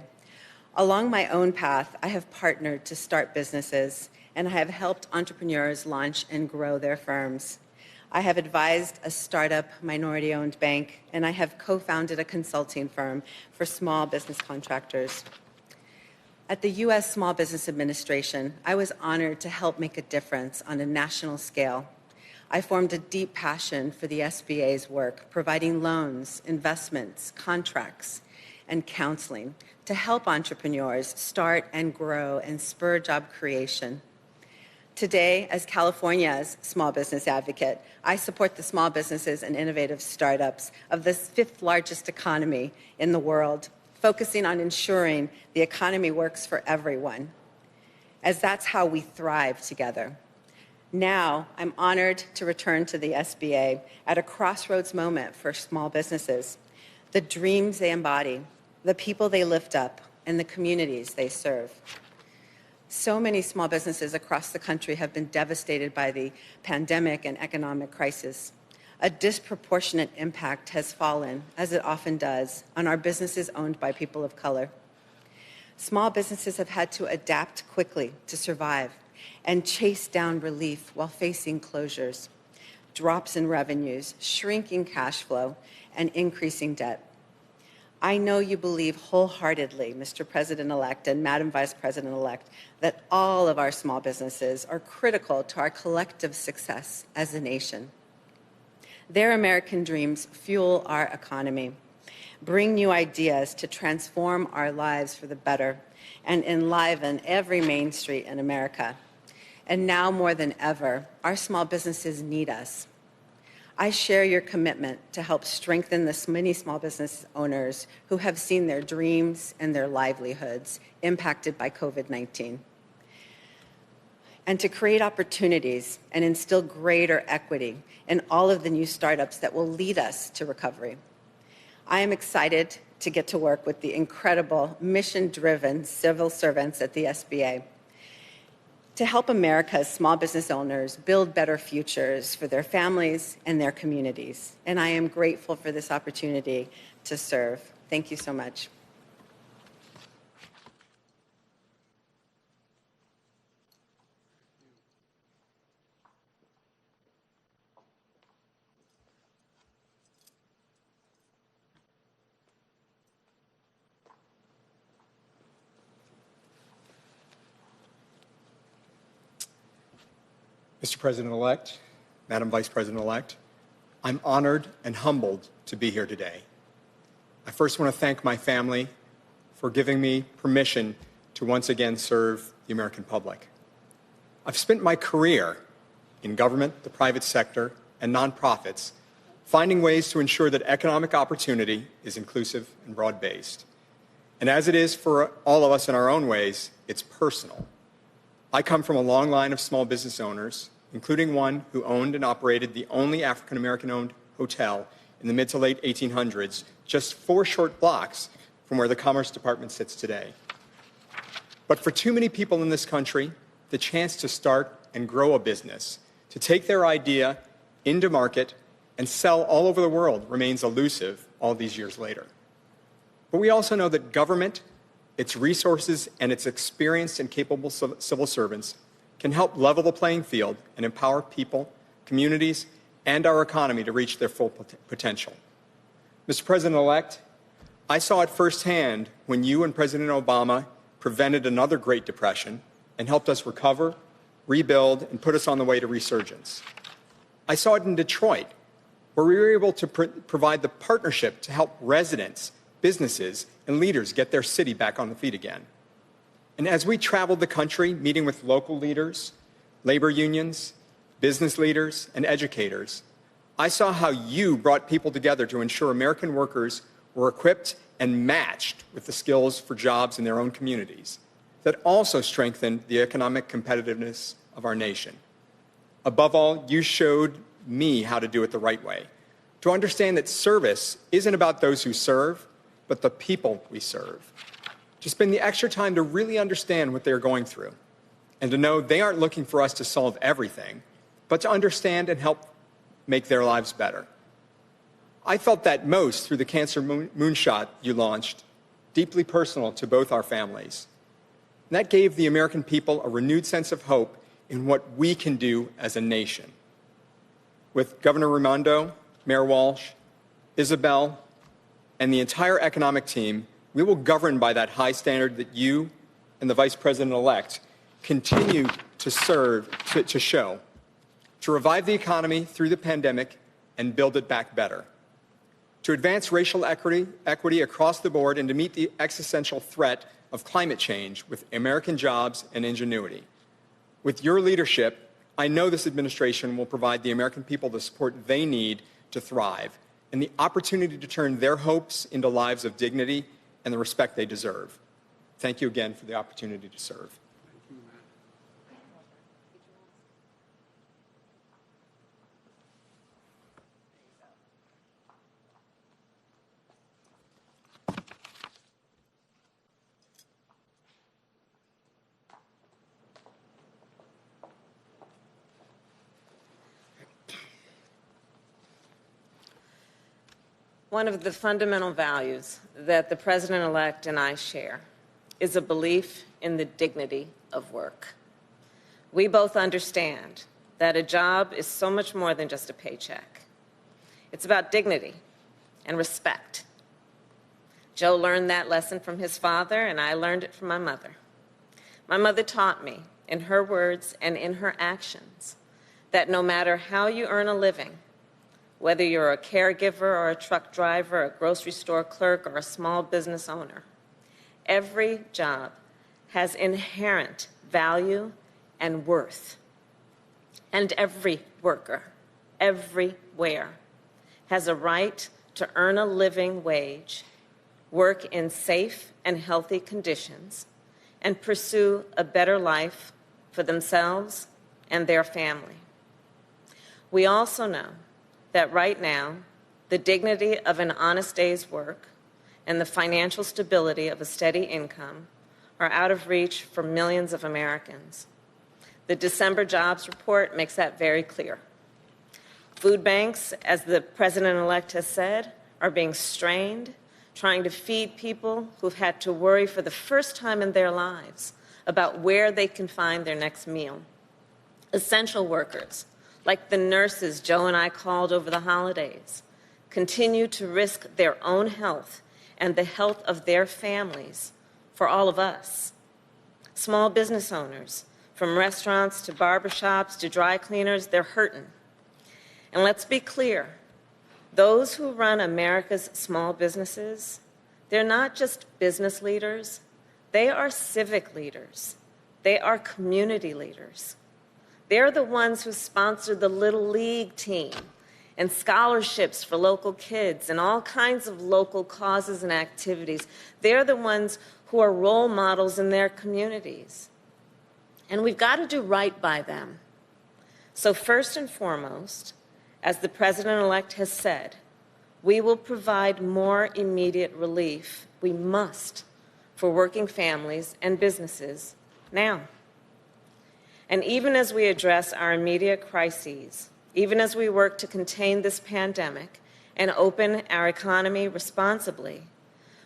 Along my own path, I have partnered to start businesses, and I have helped entrepreneurs launch and grow their firms. I have advised a startup minority-owned bank, and I have co-founded a consulting firm for small business contractors. At the U.S. Small Business Administration, I was honored to help make a difference on a national scale. I formed a deep passion for the SBA's work, providing loans, investments, contracts, and counseling to help entrepreneurs start and grow and spur job creation. Today, as California's small business advocate, I support the small businesses and innovative startups of the fifth largest economy in the world, focusing on ensuring the economy works for everyone, as that's how we thrive together. Now, I'm honored to return to the SBA at a crossroads moment for small businesses, the dreams they embody, the people they lift up, and the communities they serve. So many small businesses across the country have been devastated by the pandemic and economic crisis. A disproportionate impact has fallen, as it often does, on our businesses owned by people of color. Small businesses have had to adapt quickly to survive and chase down relief while facing closures, drops in revenues, shrinking cash flow, and increasing debt. I know you believe wholeheartedly, Mr. President-elect and Madam Vice President-elect, that all of our small businesses are critical to our collective success as a nation. Their American dreams fuel our economy, bring new ideas to transform our lives for the better, and enliven every main street in America. And now more than ever, our small businesses need us. I share your commitment to help strengthen the many small business owners who have seen their dreams and their livelihoods impacted by COVID-19, and to create opportunities and instill greater equity in all of the new startups that will lead us to recovery. I am excited to get to work with the incredible mission-driven civil servants at the SBA to help America's small business owners build better futures for their families and their communities. And I am grateful for this opportunity to serve. Thank you so much. Mr. President-elect, Madam Vice President-elect, I'm honored and humbled to be here today. I first want to thank my family for giving me permission to once again serve the American public. I've spent my career in government, the private sector, and nonprofits, finding ways to ensure that economic opportunity is inclusive and broad-based. And as it is for all of us in our own ways, it's personal. I come from a long line of small business owners, including one who owned and operated the only African-American-owned hotel in the mid to late 1800s, just 4 short blocks from where the Commerce Department sits today. But for too many people in this country, the chance to start and grow a business, to take their idea into market and sell all over the world remains elusive all these years later. But we also know that government, its resources, and its experienced and capable civil servants can help level the playing field and empower people, communities, and our economy to reach their full potential. Mr. President-elect, I saw it firsthand when you and President Obama prevented another Great Depression and helped us recover, rebuild, and put us on the way to resurgence. I saw it in Detroit, where we were able to provide the partnership to help residents, businesses, and leaders get their city back on the feet again. And as we traveled the country, meeting with local leaders, labor unions, business leaders, and educators, I saw how you brought people together to ensure American workers were equipped and matched with the skills for jobs in their own communities that also strengthened the economic competitiveness of our nation. Above all, you showed me how to do it the right way, to understand that service isn't about those who serve, but the people we serve, to spend the extra time to really understand what they're going through, and to know they aren't looking for us to solve everything, but to understand and help make their lives better. I felt that most through the Cancer Moonshot you launched, deeply personal to both our families. And that gave the American people a renewed sense of hope in what we can do as a nation. With Governor Raimondo, Mayor Walsh, Isabel, and the entire economic team, we will govern by that high standard that you and the Vice President-elect continue to show, to revive the economy through the pandemic and build it back better, to advance racial equity across the board, and to meet the existential threat of climate change with American jobs and ingenuity. With your leadership, I know this administration will provide the American people the support they need to thrive and the opportunity to turn their hopes into lives of dignity and the respect they deserve. Thank you again for the opportunity to serve. One of the fundamental values that the President-elect and I share is a belief in the dignity of work. We both understand that a job is so much more than just a paycheck. It's about dignity and respect. Joe learned that lesson from his father, and I learned it from my mother. My mother taught me, in her words and in her actions, that no matter how you earn a living, whether you're a caregiver or a truck driver, a grocery store clerk, or a small business owner, every job has inherent value and worth. And every worker, everywhere, has a right to earn a living wage, work in safe and healthy conditions, and pursue a better life for themselves and their family. We also know that right now, the dignity of an honest day's work and the financial stability of a steady income are out of reach for millions of Americans. The December jobs report makes that very clear. Food banks, as the President-elect has said, are being strained, trying to feed people who've had to worry for the first time in their lives about where they can find their next meal. Essential workers, like the nurses Joe and I called over the holidays, continue to risk their own health and the health of their families for all of us. Small business owners, From restaurants to barbershops to dry cleaners, they're hurting. And let's be clear, those who run America's small businesses, they're not just business leaders, they are civic leaders. They are community leaders. They're the ones who sponsor the Little League team and scholarships for local kids and all kinds of local causes and activities. They're the ones who are role models in their communities. And we've got to do right by them. So first and foremost, as the President-elect has said, we will provide more immediate relief. We must, for working families and businesses now. And even as we address our immediate crises, even as we work to contain this pandemic and open our economy responsibly,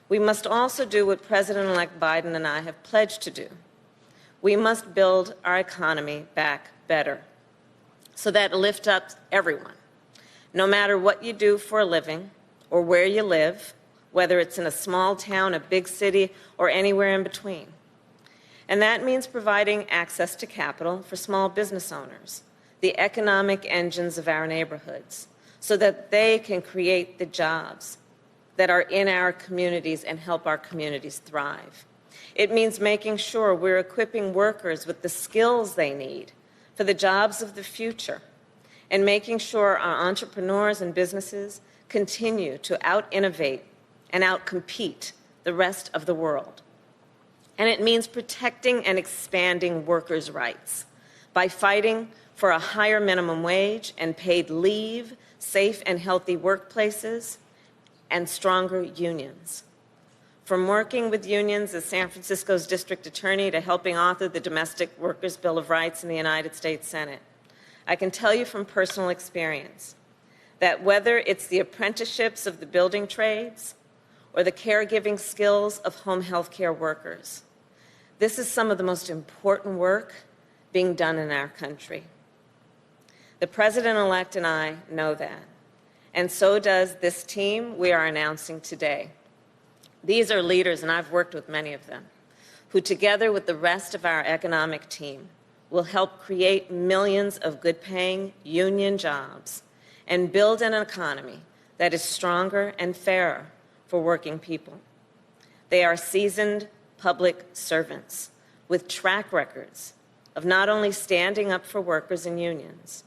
we must also do what President-elect Biden and I have pledged to do. We must build our economy back better so that it lifts up everyone, no matter what you do for a living or where you live, whether it's in a small town, a big city, or anywhere in between. And that means providing access to capital for small business owners, the economic engines of our neighborhoods, so that they can create the jobs that are in our communities and help our communities thrive. It means making sure we're equipping workers with the skills they need for the jobs of the future, and making sure our entrepreneurs and businesses continue to out-innovate and out-compete the rest of the world. And it means protecting and expanding workers' rights by fighting for a higher minimum wage and paid leave, safe and healthy workplaces, and stronger unions. From working with unions as San Francisco's district attorney to helping author the Domestic Workers' Bill of Rights in the United States Senate, I can tell you from personal experience that whether it's the apprenticeships of the building trades or the caregiving skills of home health care workers, this is some of the most important work being done in our country. The President-elect and I know that, and so does this team we are announcing today. These are leaders, and I've worked with many of them, who together with the rest of our economic team will help create millions of good-paying union jobs and build an economy that is stronger and fairer for working people. They are seasoned public servants with track records of not only standing up for workers and unions,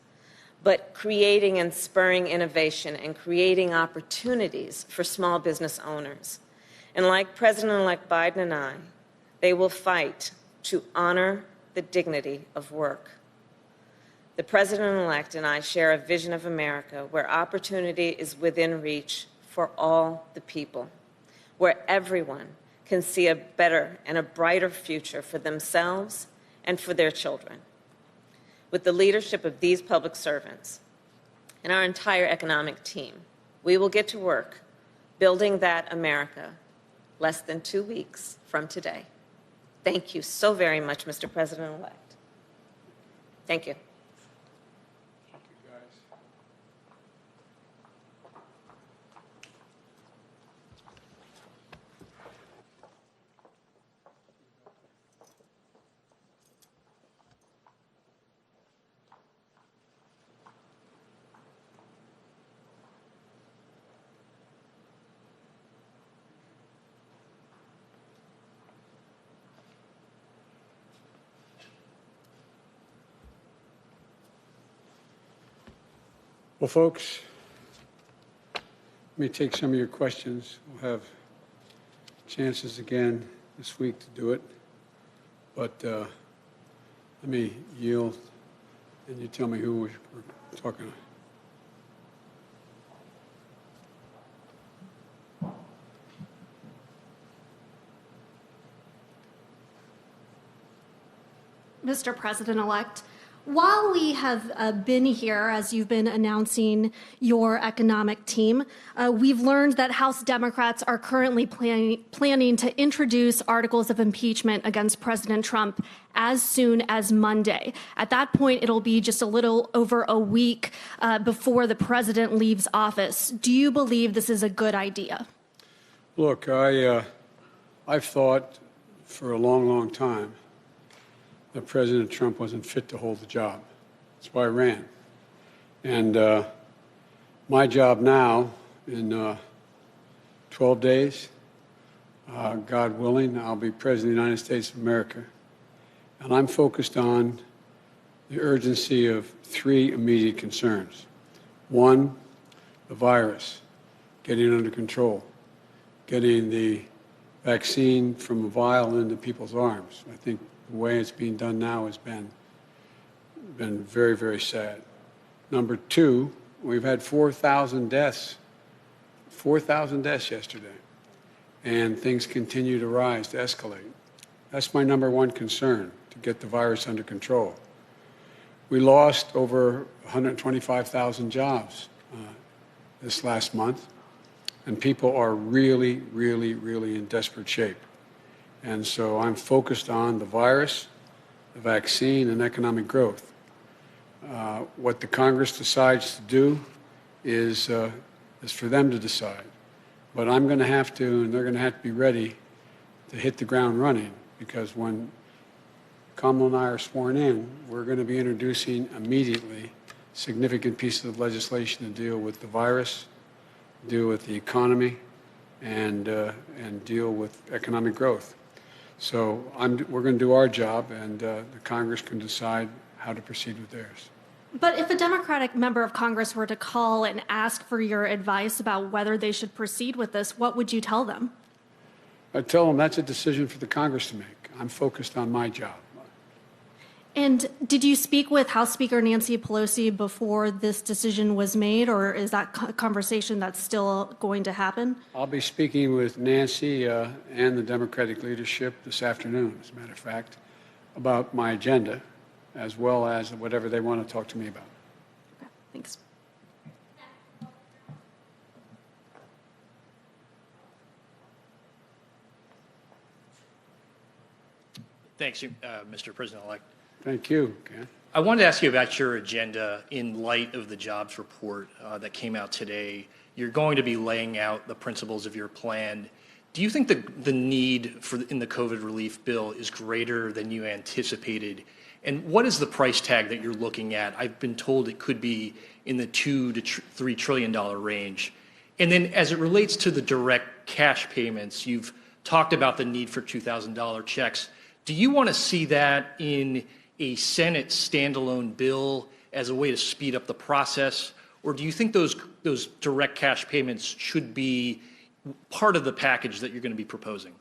but creating and spurring innovation and creating opportunities for small business owners. And like President-elect Biden and I, they will fight to honor the dignity of work. The President-elect and I share a vision of America where opportunity is within reach for all the people, where everyone can see a better and a brighter future for themselves and for their children. With the leadership of these public servants and our entire economic team, we will get to work building that America less than 2 weeks from today. Thank you so very much, Mr. President-elect. Thank you. Well, folks, let me take some of your questions. We'll have chances again this week to do it. But let me yield, and you tell me who we're talking to. Mr. President-elect, while we have been here, as you've been announcing your economic team, we've learned that House Democrats are currently planning to introduce articles of impeachment against President Trump as soon as Monday. At that point, it'll be just a little over a week before the president leaves office. Do you believe this is a good idea? Look, I've thought for a long, long time that President Trump wasn't fit to hold the job. That's why I ran. And my job now, in 12 days, God willing, I'll be President of the United States of America. And I'm focused on the urgency of three immediate concerns. One, the virus, getting it under control, getting the vaccine from a vial into people's arms. I think the way it's being done now has been very, very sad. Number two, we've had 4,000 deaths. 4,000 deaths yesterday. And things continue to rise, to escalate. That's my number one concern, to get the virus under control. We lost over 125,000 jobs this last month, and people are really, really, really in desperate shape. And so I'm focused on the virus, the vaccine, and economic growth. What the Congress decides to do is for them to decide. But I'm going to have to, and they're going to have to be ready to hit the ground running, because when Kamala and I are sworn in, we're going to be introducing immediately significant pieces of legislation to deal with the virus, deal with the economy, and deal with economic growth. So we're going to do our job, and the Congress can decide how to proceed with theirs. But if a Democratic member of Congress were to call and ask for your advice about whether they should proceed with this, what would you tell them? I'd tell them that's a decision for the Congress to make. I'm focused on my job. And did you speak with House Speaker Nancy Pelosi before this decision was made, or is that conversation that's still going to happen? I'll be speaking with Nancy and the Democratic leadership this afternoon, as a matter of fact, about my agenda, as well as whatever they want to talk to me about. Okay, thanks. Thanks, Mr. President-elect. Thank you, Ken. I wanted to ask you about your agenda in light of the jobs report that came out today. You're going to be laying out the principles of your plan. Do you think the need in the COVID relief bill is greater than you anticipated? And what is the price tag that you're looking at? I've been told it could be in the $2 to $3 trillion range. And then as it relates to the direct cash payments, you've talked about the need for $2,000 checks. Do you want to see that in a Senate standalone bill as a way to speed up the process? Or do you think those direct cash payments should be part of the package that you're going to be proposing?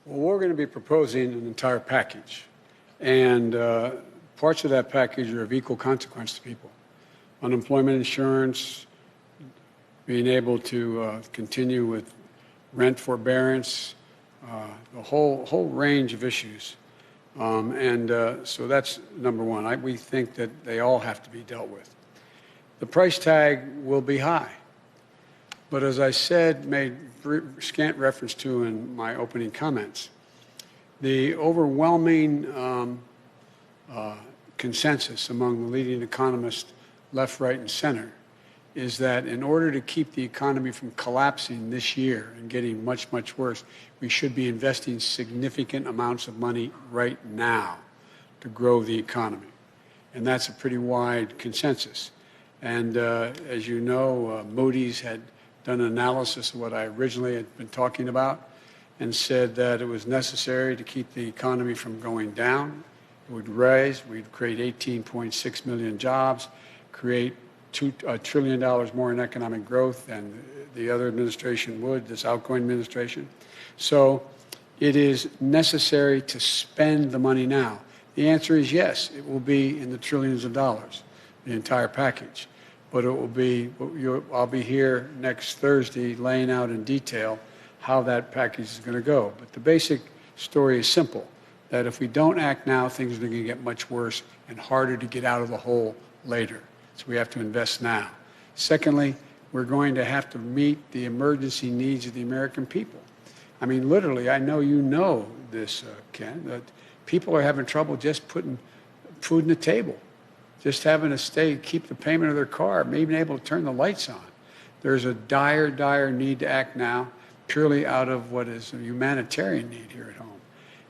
Well, we're going to be proposing an entire package. And parts of that package are of equal consequence to people. Unemployment insurance, being able to continue with rent forbearance, the whole range of issues. So that's number one. We think that they all have to be dealt with. The price tag will be high. But as I said, made scant reference to in my opening comments, the overwhelming consensus among the leading economists, left, right, and center, is that in order to keep the economy from collapsing this year and getting much, much worse, we should be investing significant amounts of money right now to grow the economy. And that's a pretty wide consensus. And as you know, Moody's had done an analysis of what I originally had been talking about and said that it was necessary to keep the economy from going down. It would rise, we'd create 18.6 million jobs, create $2 trillion more in economic growth than the other administration would, this outgoing administration. So it is necessary to spend the money now. The answer is yes, it will be in the trillions of dollars, the entire package. But it will be, I'll be here next Thursday laying out in detail how that package is going to go. But the basic story is simple, that if we don't act now, things are going to get much worse and harder to get out of the hole later. So we have to invest now. Secondly, we're going to have to meet the emergency needs of the American people. I mean, literally, I know you know this, Ken, that people are having trouble just putting food on the table, just having to keep the payment of their car, maybe being able to turn the lights on. There's a dire, dire need to act now, purely out of what is a humanitarian need here at home.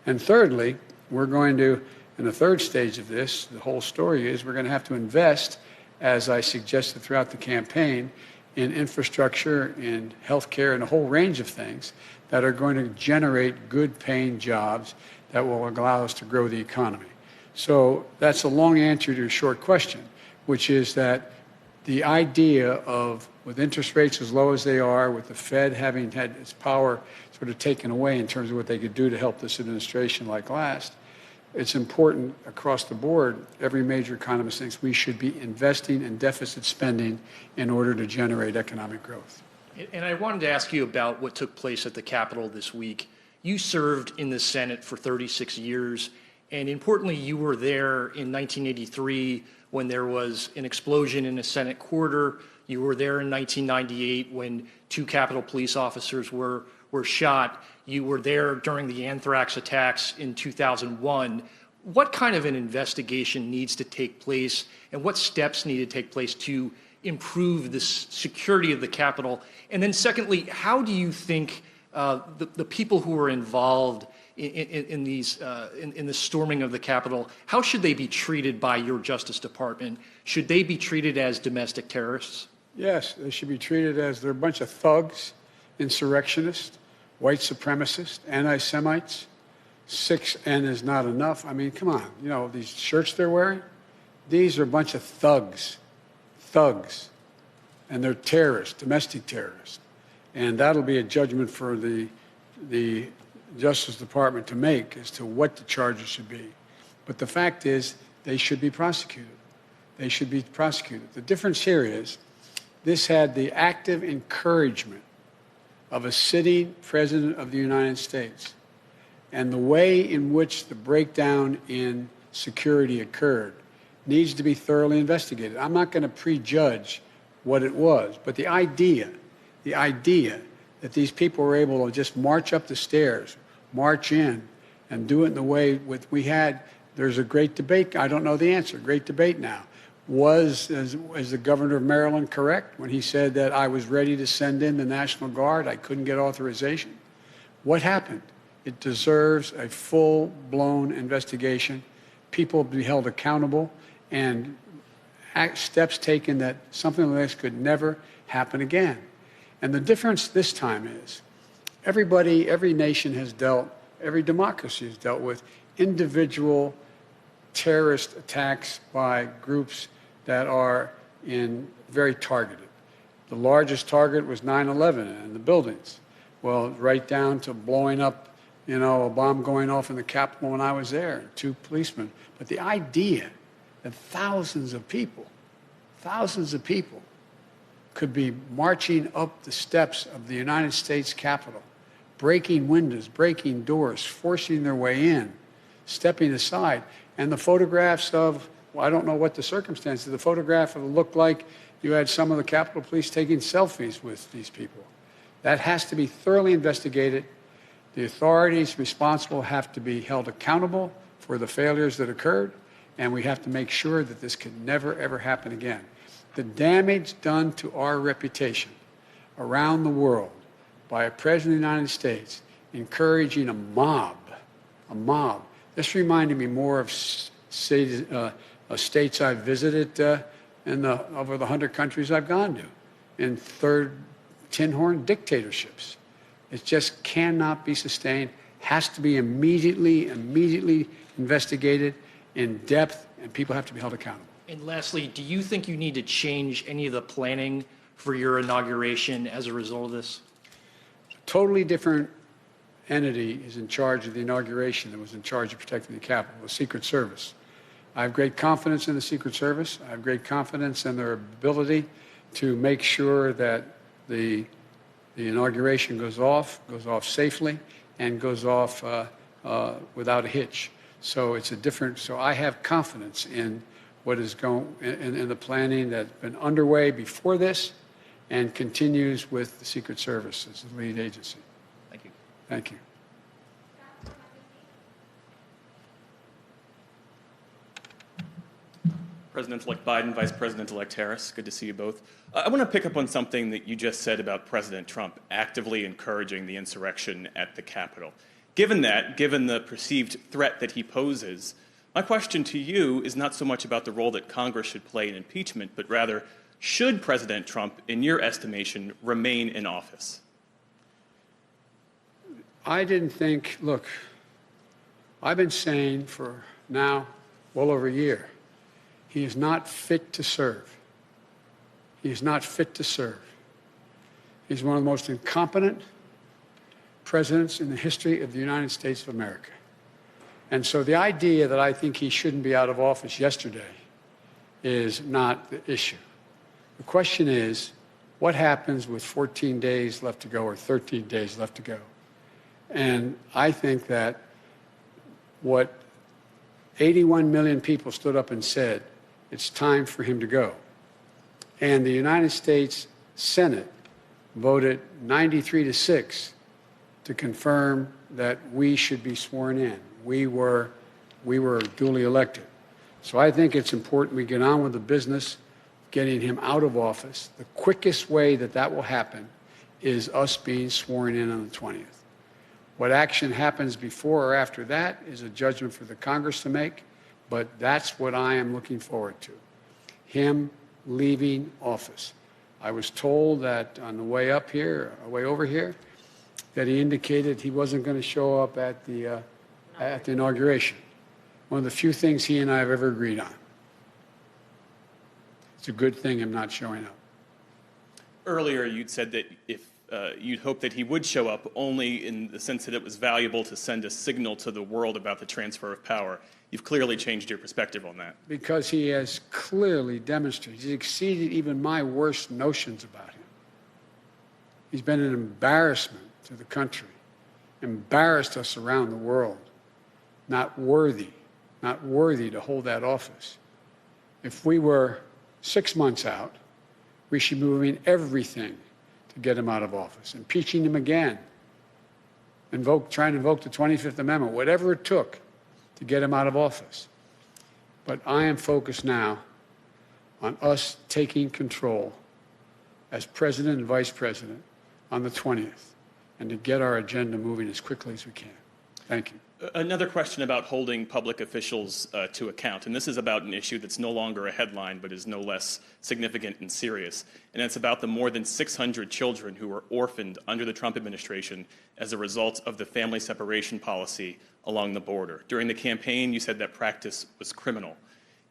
And thirdly, we're going to And the third stage of this, the whole story is we're going to have to invest, as I suggested throughout the campaign, in infrastructure, in healthcare, and a whole range of things that are going to generate good-paying jobs that will allow us to grow the economy. So that's a long answer to a short question, which is that the idea of, with interest rates as low as they are, with the Fed having had its power sort of taken away in terms of what they could do to help this administration like last, it's important across the board. Every major economist thinks we should be investing in deficit spending in order to generate economic growth. And I wanted to ask you about what took place at the Capitol this week. You served in the Senate for 36 years, and importantly, you were there in 1983 when there was an explosion in a Senate corridor. You were there in 1998 when 2 Capitol police officers were shot. You were there during the anthrax attacks in 2001. What kind of an investigation needs to take place, and what steps need to take place to improve the security of the Capitol? And then secondly, how do you think the people who were involved in the storming of the Capitol, how should they be treated by your Justice Department? Should they be treated as domestic terrorists? Yes, they should be treated as they're a bunch of thugs, insurrectionists, white supremacists, anti-Semites. 6N is not enough. I mean, come on. You know, these shirts they're wearing, these are a bunch of thugs. And they're terrorists, domestic terrorists. And that'll be a judgment for the Justice Department to make as to what the charges should be. But the fact is, they should be prosecuted. They should be prosecuted. The difference here is this had the active encouragement of a sitting president of the United States. And the way in which the breakdown in security occurred needs to be thoroughly investigated. I'm not going to prejudge what it was, but the idea that these people were able to just march up the stairs, march in, and do it in the way we had, there's a great debate. I don't know the answer. Great debate now. Was the governor of Maryland correct when he said that I was ready to send in the National Guard? I couldn't get authorization. What happened? It deserves a full-blown investigation. People be held accountable, and steps taken that something like this could never happen again. And the difference this time is every nation has dealt, every democracy has dealt with individual terrorist attacks by groups that are very targeted. The largest target was 9/11 and the buildings. Well, right down to blowing up, a bomb going off in the Capitol when I was there, 2 policemen. But the idea that thousands of people could be marching up the steps of the United States Capitol, breaking windows, breaking doors, forcing their way in, stepping aside. And the photographs of, I don't know what the circumstances, the photograph of it looked like you had some of the Capitol Police taking selfies with these people. That has to be thoroughly investigated. The authorities responsible have to be held accountable for the failures that occurred, and we have to make sure that this can never, ever happen again. The damage done to our reputation around the world by a president of the United States encouraging a mob. This reminded me more of states I've visited over the 100 countries I've gone to, in third tin horn dictatorships. It just cannot be sustained, has to be immediately investigated in depth, and people have to be held accountable. And lastly, do you think you need to change any of the planning for your inauguration as a result of this? A totally different entity is in charge of the inauguration that was in charge of protecting the Capitol, the Secret Service. I have great confidence in the Secret Service. I have great confidence in their ability to make sure that the inauguration goes off safely, and goes off without a hitch. So so I have confidence in what is in the planning that's been underway before this and continues with the Secret Service as the lead agency. Thank you. Thank you. President-elect Biden, Vice President-elect Harris, good to see you both. I want to pick up on something that you just said about President Trump actively encouraging the insurrection at the Capitol. Given the perceived threat that he poses, My question to you is not so much about the role that Congress should play in impeachment, but rather, should President Trump, in your estimation, remain in office? I didn't think, look, I've been saying for now well over a year, he is not fit to serve. He is not fit to serve. He's one of the most incompetent presidents in the history of the United States of America. And so the idea that I think he shouldn't be out of office yesterday is not the issue. The question is, what happens with 14 days left to go or 13 days left to go? And I think that what 81 million people stood up and said, it's time for him to go. And the United States Senate voted 93-6 to confirm that we should be sworn in. We were duly elected. So I think it's important we get on with the business of getting him out of office. The quickest way that that will happen is us being sworn in on the 20th. What action happens before or after that is a judgment for the Congress to make, but that's what I am looking forward to, him leaving office. I was told that on the way up here, way over here, that he indicated he wasn't going to show up at the inauguration. One of the few things he and I have ever agreed on. It's a good thing I'm not showing up. Earlier, you'd said that if you'd hope that he would show up only in the sense that it was valuable to send a signal to the world about the transfer of power. You've clearly changed your perspective on that. Because he has clearly demonstrated, he's exceeded even my worst notions about him. He's been an embarrassment to the country, embarrassed us around the world, not worthy to hold that office. If we were 6 months out, we should be moving everything to get him out of office, impeaching him again, trying to invoke the 25th Amendment, whatever it took to get him out of office. But I am focused now on us taking control as president and vice president on the 20th and to get our agenda moving as quickly as we can. Thank you. Another question about holding public officials to account, and this is about an issue that's no longer a headline but is no less significant and serious, and it's about the more than 600 children who were orphaned under the Trump administration as a result of the family separation policy along the border. During the campaign, you said that practice was criminal.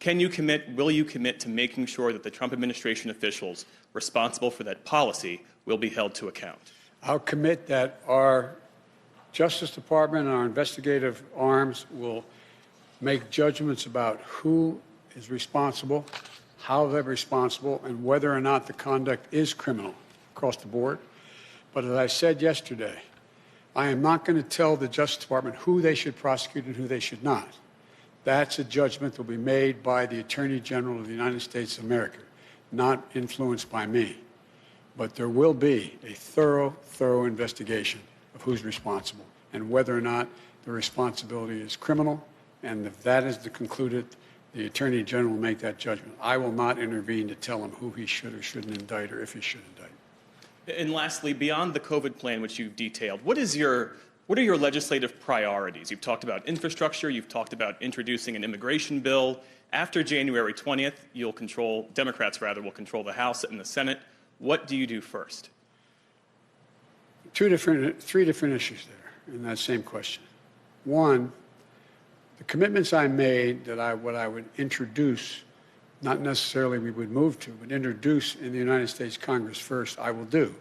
Will you commit to making sure that the Trump administration officials responsible for that policy will be held to account? I'll commit that our Justice Department and our investigative arms will make judgments about who is responsible, how they're responsible, and whether or not the conduct is criminal across the board. But as I said yesterday, I am not going to tell the Justice Department who they should prosecute and who they should not. That's a judgment that will be made by the Attorney General of the United States of America, not influenced by me. But there will be a thorough investigation of who's responsible and whether or not the responsibility is criminal. And if that is concluded, the Attorney General will make that judgment. I will not intervene to tell him who he should or shouldn't indict or if he should indict. And lastly, beyond the COVID plan, which you've detailed, what are your legislative priorities? You've talked about infrastructure. You've talked about introducing an immigration bill. After January 20th, Democrats will control the House and the Senate. What do you do first? Three different issues there in that same question. One, the commitments I made that what I would introduce, not necessarily we would move to, but introduce in the United States Congress first, I will do.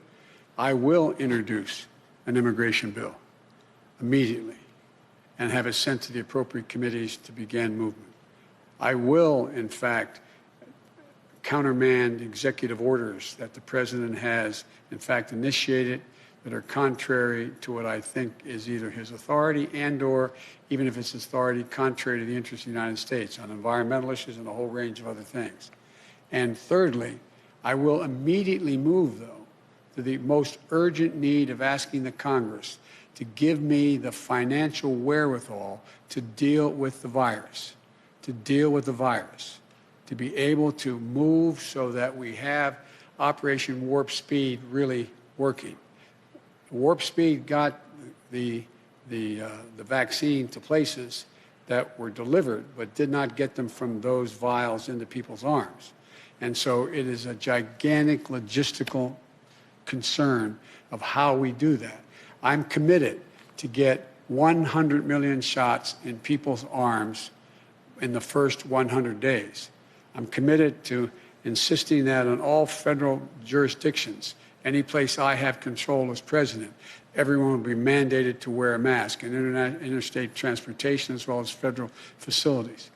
I will introduce an immigration bill immediately and have it sent to the appropriate committees to begin movement. I will, in fact, countermand executive orders that the president has, in fact, initiated that are contrary to what I think is either his authority and or, even if it's his authority, contrary to the interests of the United States on environmental issues and a whole range of other things. And thirdly, I will immediately move, though, to the most urgent need of asking the Congress to give me the financial wherewithal to deal with the virus, to be able to move so that we have Operation Warp Speed really working. Warp Speed got the vaccine to places that were delivered, but did not get them from those vials into people's arms. And so it is a gigantic logistical concern of how we do that. I'm committed to get 100 million shots in people's arms in the first 100 days. I'm committed to insisting that in all federal jurisdictions, any place I have control as president, everyone will be mandated to wear a mask in interstate transportation as well as federal facilities.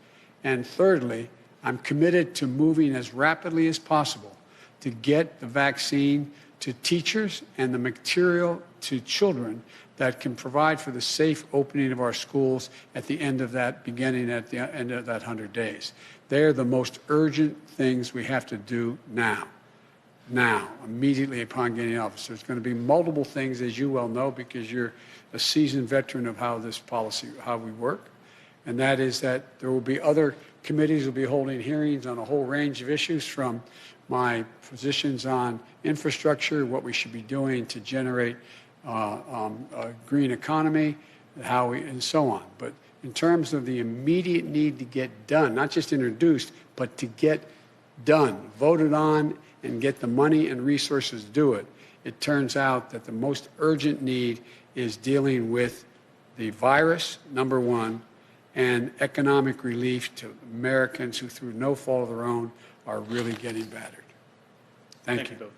And thirdly, I'm committed to moving as rapidly as possible to get the vaccine to teachers and the material to children that can provide for the safe opening of our schools at the end of that, beginning at the end of that 100 days. They're the most urgent things we have to do now, immediately upon getting office. There's going to be multiple things, as you well know, because you're a seasoned veteran of how this policy, how we work, and that is that there will be other committees will be holding hearings on a whole range of issues, from my positions on infrastructure, what we should be doing to generate a green economy, and so on. But in terms of the immediate need to get done, not just introduced, but to get done, voted on, and get the money and resources to do it, it turns out that the most urgent need is dealing with the virus, number one, and economic relief to Americans who, through no fault of their own, are really getting battered. Thank you. both.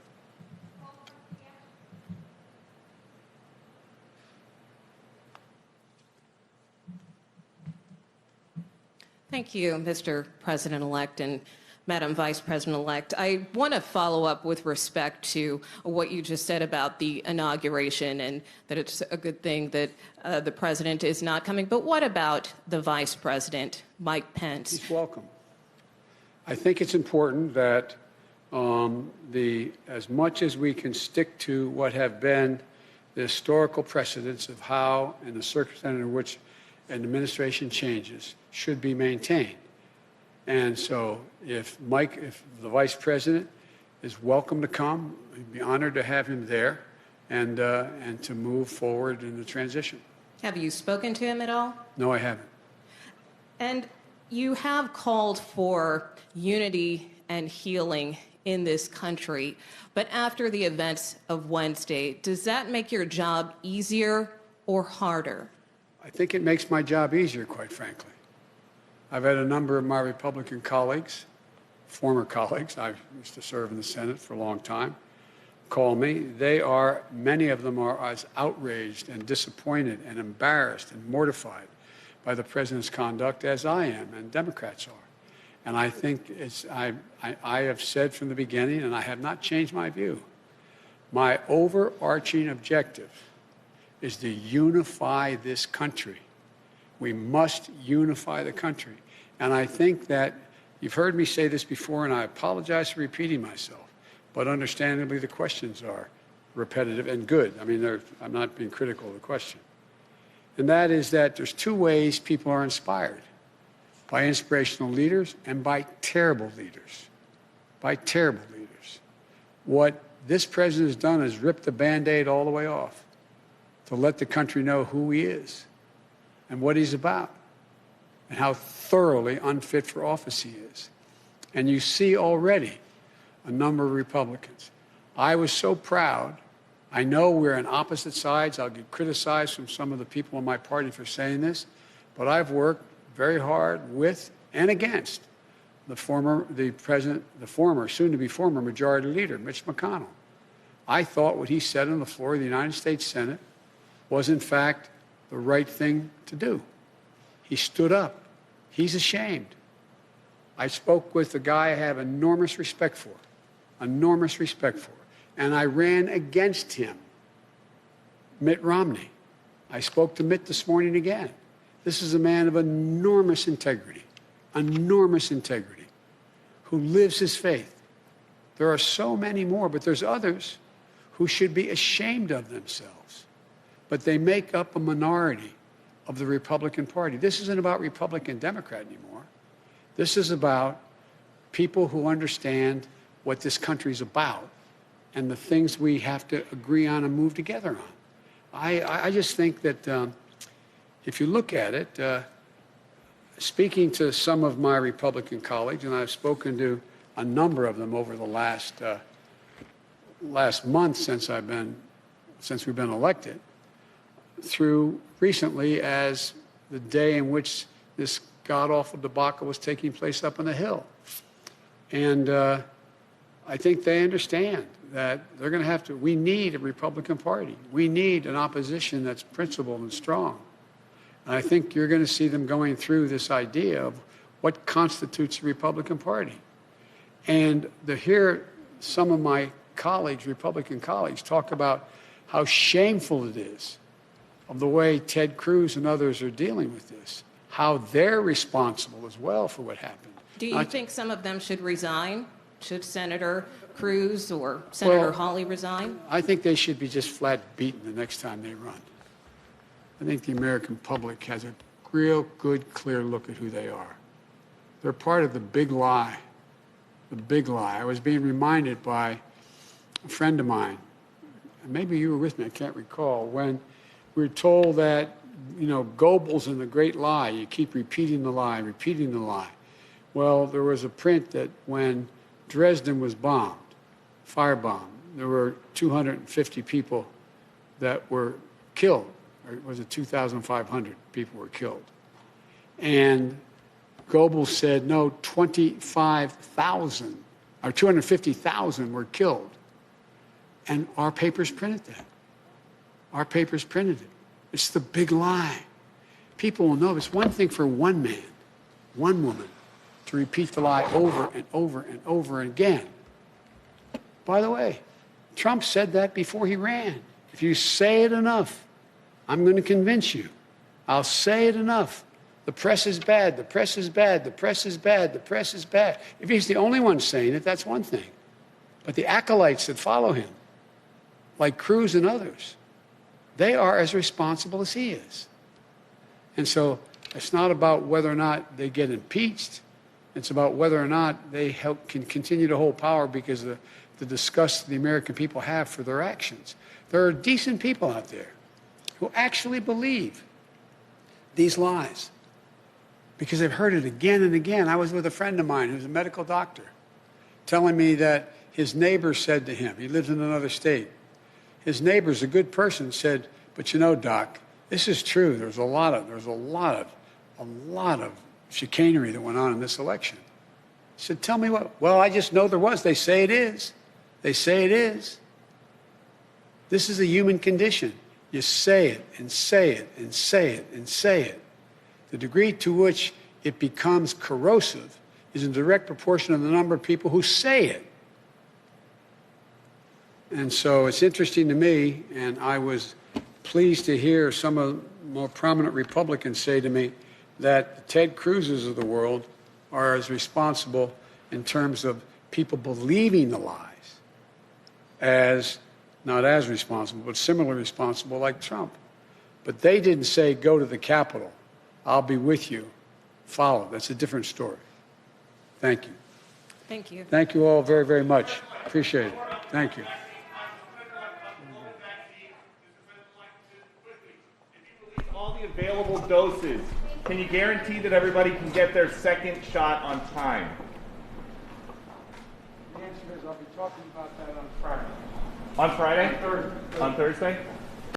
Thank you, Mr. President-elect and Madam Vice President-elect. I want to follow up with respect to what you just said about the inauguration and that it's a good thing that the president is not coming. But what about the Vice President, Mike Pence? He's welcome. I think it's important that as much as we can stick to what have been the historical precedents of how and the circumstances in which an administration changes should be maintained. And so if the Vice President is welcome to come, we'd be honored to have him there and to move forward in the transition. Have you spoken to him at all? No, I haven't. And you have called for unity and healing in this country, but after the events of Wednesday, does that make your job easier or harder? I think it makes my job easier, quite frankly. I've had a number of my Republican colleagues, former colleagues, I used to serve in the Senate for a long time, call me. Many of them are as outraged and disappointed and embarrassed and mortified by the president's conduct as I am and Democrats are. And I think I have said from the beginning, and I have not changed my view, my overarching objective is to unify this country. We must unify the country. And I think that you've heard me say this before, and I apologize for repeating myself, but understandably the questions are repetitive and good. I mean, I'm not being critical of the question. And that is that there's two ways people are inspired: by inspirational leaders and by terrible leaders. By terrible leaders. What this president has done is rip the Band-Aid all the way off to let the country know who he is and what he's about and how thoroughly unfit for office he is. And you see already a number of Republicans. I was so proud. I know we're on opposite sides. I'll get criticized from some of the people in my party for saying this, but I've worked very hard with and against the former, soon-to-be former Majority Leader, Mitch McConnell. I thought what he said on the floor of the United States Senate was, in fact, the right thing to do. He stood up. He's ashamed. I spoke with a guy I have enormous respect for, and I ran against him, Mitt Romney. I spoke to Mitt this morning again. This is a man of enormous integrity, who lives his faith. There are so many more, but there's others who should be ashamed of themselves. But they make up a minority of the Republican Party. This isn't about Republican Democrat anymore. This is about people who understand what this country's about and the things we have to agree on and move together on. I just think that if you look at it, speaking to some of my Republican colleagues, and I've spoken to a number of them over the last month since we've been elected, through recently as the day in which this god-awful debacle was taking place up on the Hill. And I think they understand that they're going to have to, we need a Republican Party. We need an opposition that's principled and strong. And I think you're going to see them going through this idea of what constitutes a Republican Party. And to hear some of my colleagues, Republican colleagues, talk about how shameful it is of the way Ted Cruz and others are dealing with this, how they're responsible as well for what happened. Do you think some of them should resign? Should Senator Cruz or Senator Hawley resign? I think they should be just flat beaten the next time they run. I think the American public has a real good, clear look at who they are. They're part of the big lie. The big lie. I was being reminded by a friend of mine, and maybe you were with me, I can't recall, when we were told that, Goebbels and the great lie, you keep repeating the lie, repeating the lie. Well, there was a print that when Dresden was bombed, firebombed, there were 250 people that were killed, or was it 2,500 people were killed? And Goebbels said, no, 25,000 or 250,000 were killed. And our papers printed that. Our papers printed it. It's the big lie. People will know it's one thing for one man, one woman, to repeat the lie over and over and over again. By the way, Trump said that before he ran. If you say it enough, I'm going to convince you. I'll say it enough. The press is bad, the press is bad, the press is bad, the press is bad. If he's the only one saying it, that's one thing. But the acolytes that follow him, like Cruz and others, they are as responsible as he is. And so it's not about whether or not they get impeached. It's about whether or not they can continue to hold power because of the disgust the American people have for their actions. There are decent people out there who actually believe these lies because they've heard it again and again. I was with a friend of mine who's a medical doctor telling me that his neighbor said to him, he lives in another state, his neighbor's a good person, said, but Doc, this is true. There's a lot of chicanery that went on in this election. He said, tell me what? Well, I just know there was. They say it is. They say it is. This is a human condition. You say it and say it and say it and say it. The degree to which it becomes corrosive is in direct proportion of the number of people who say it. And so it's interesting to me, and I was pleased to hear some of the more prominent Republicans say to me that the Ted Cruzes of the world are as responsible in terms of people believing the lies as, not as responsible, but similarly responsible like Trump. But they didn't say, go to the Capitol. I'll be with you. Follow. That's a different story. Thank you. Thank you. Thank you all very, very much. Appreciate it. Thank you. All the available doses. Can you guarantee that everybody can get their second shot on time? The answer is I'll be talking about that on Friday. On Friday? Thursday. On Thursday?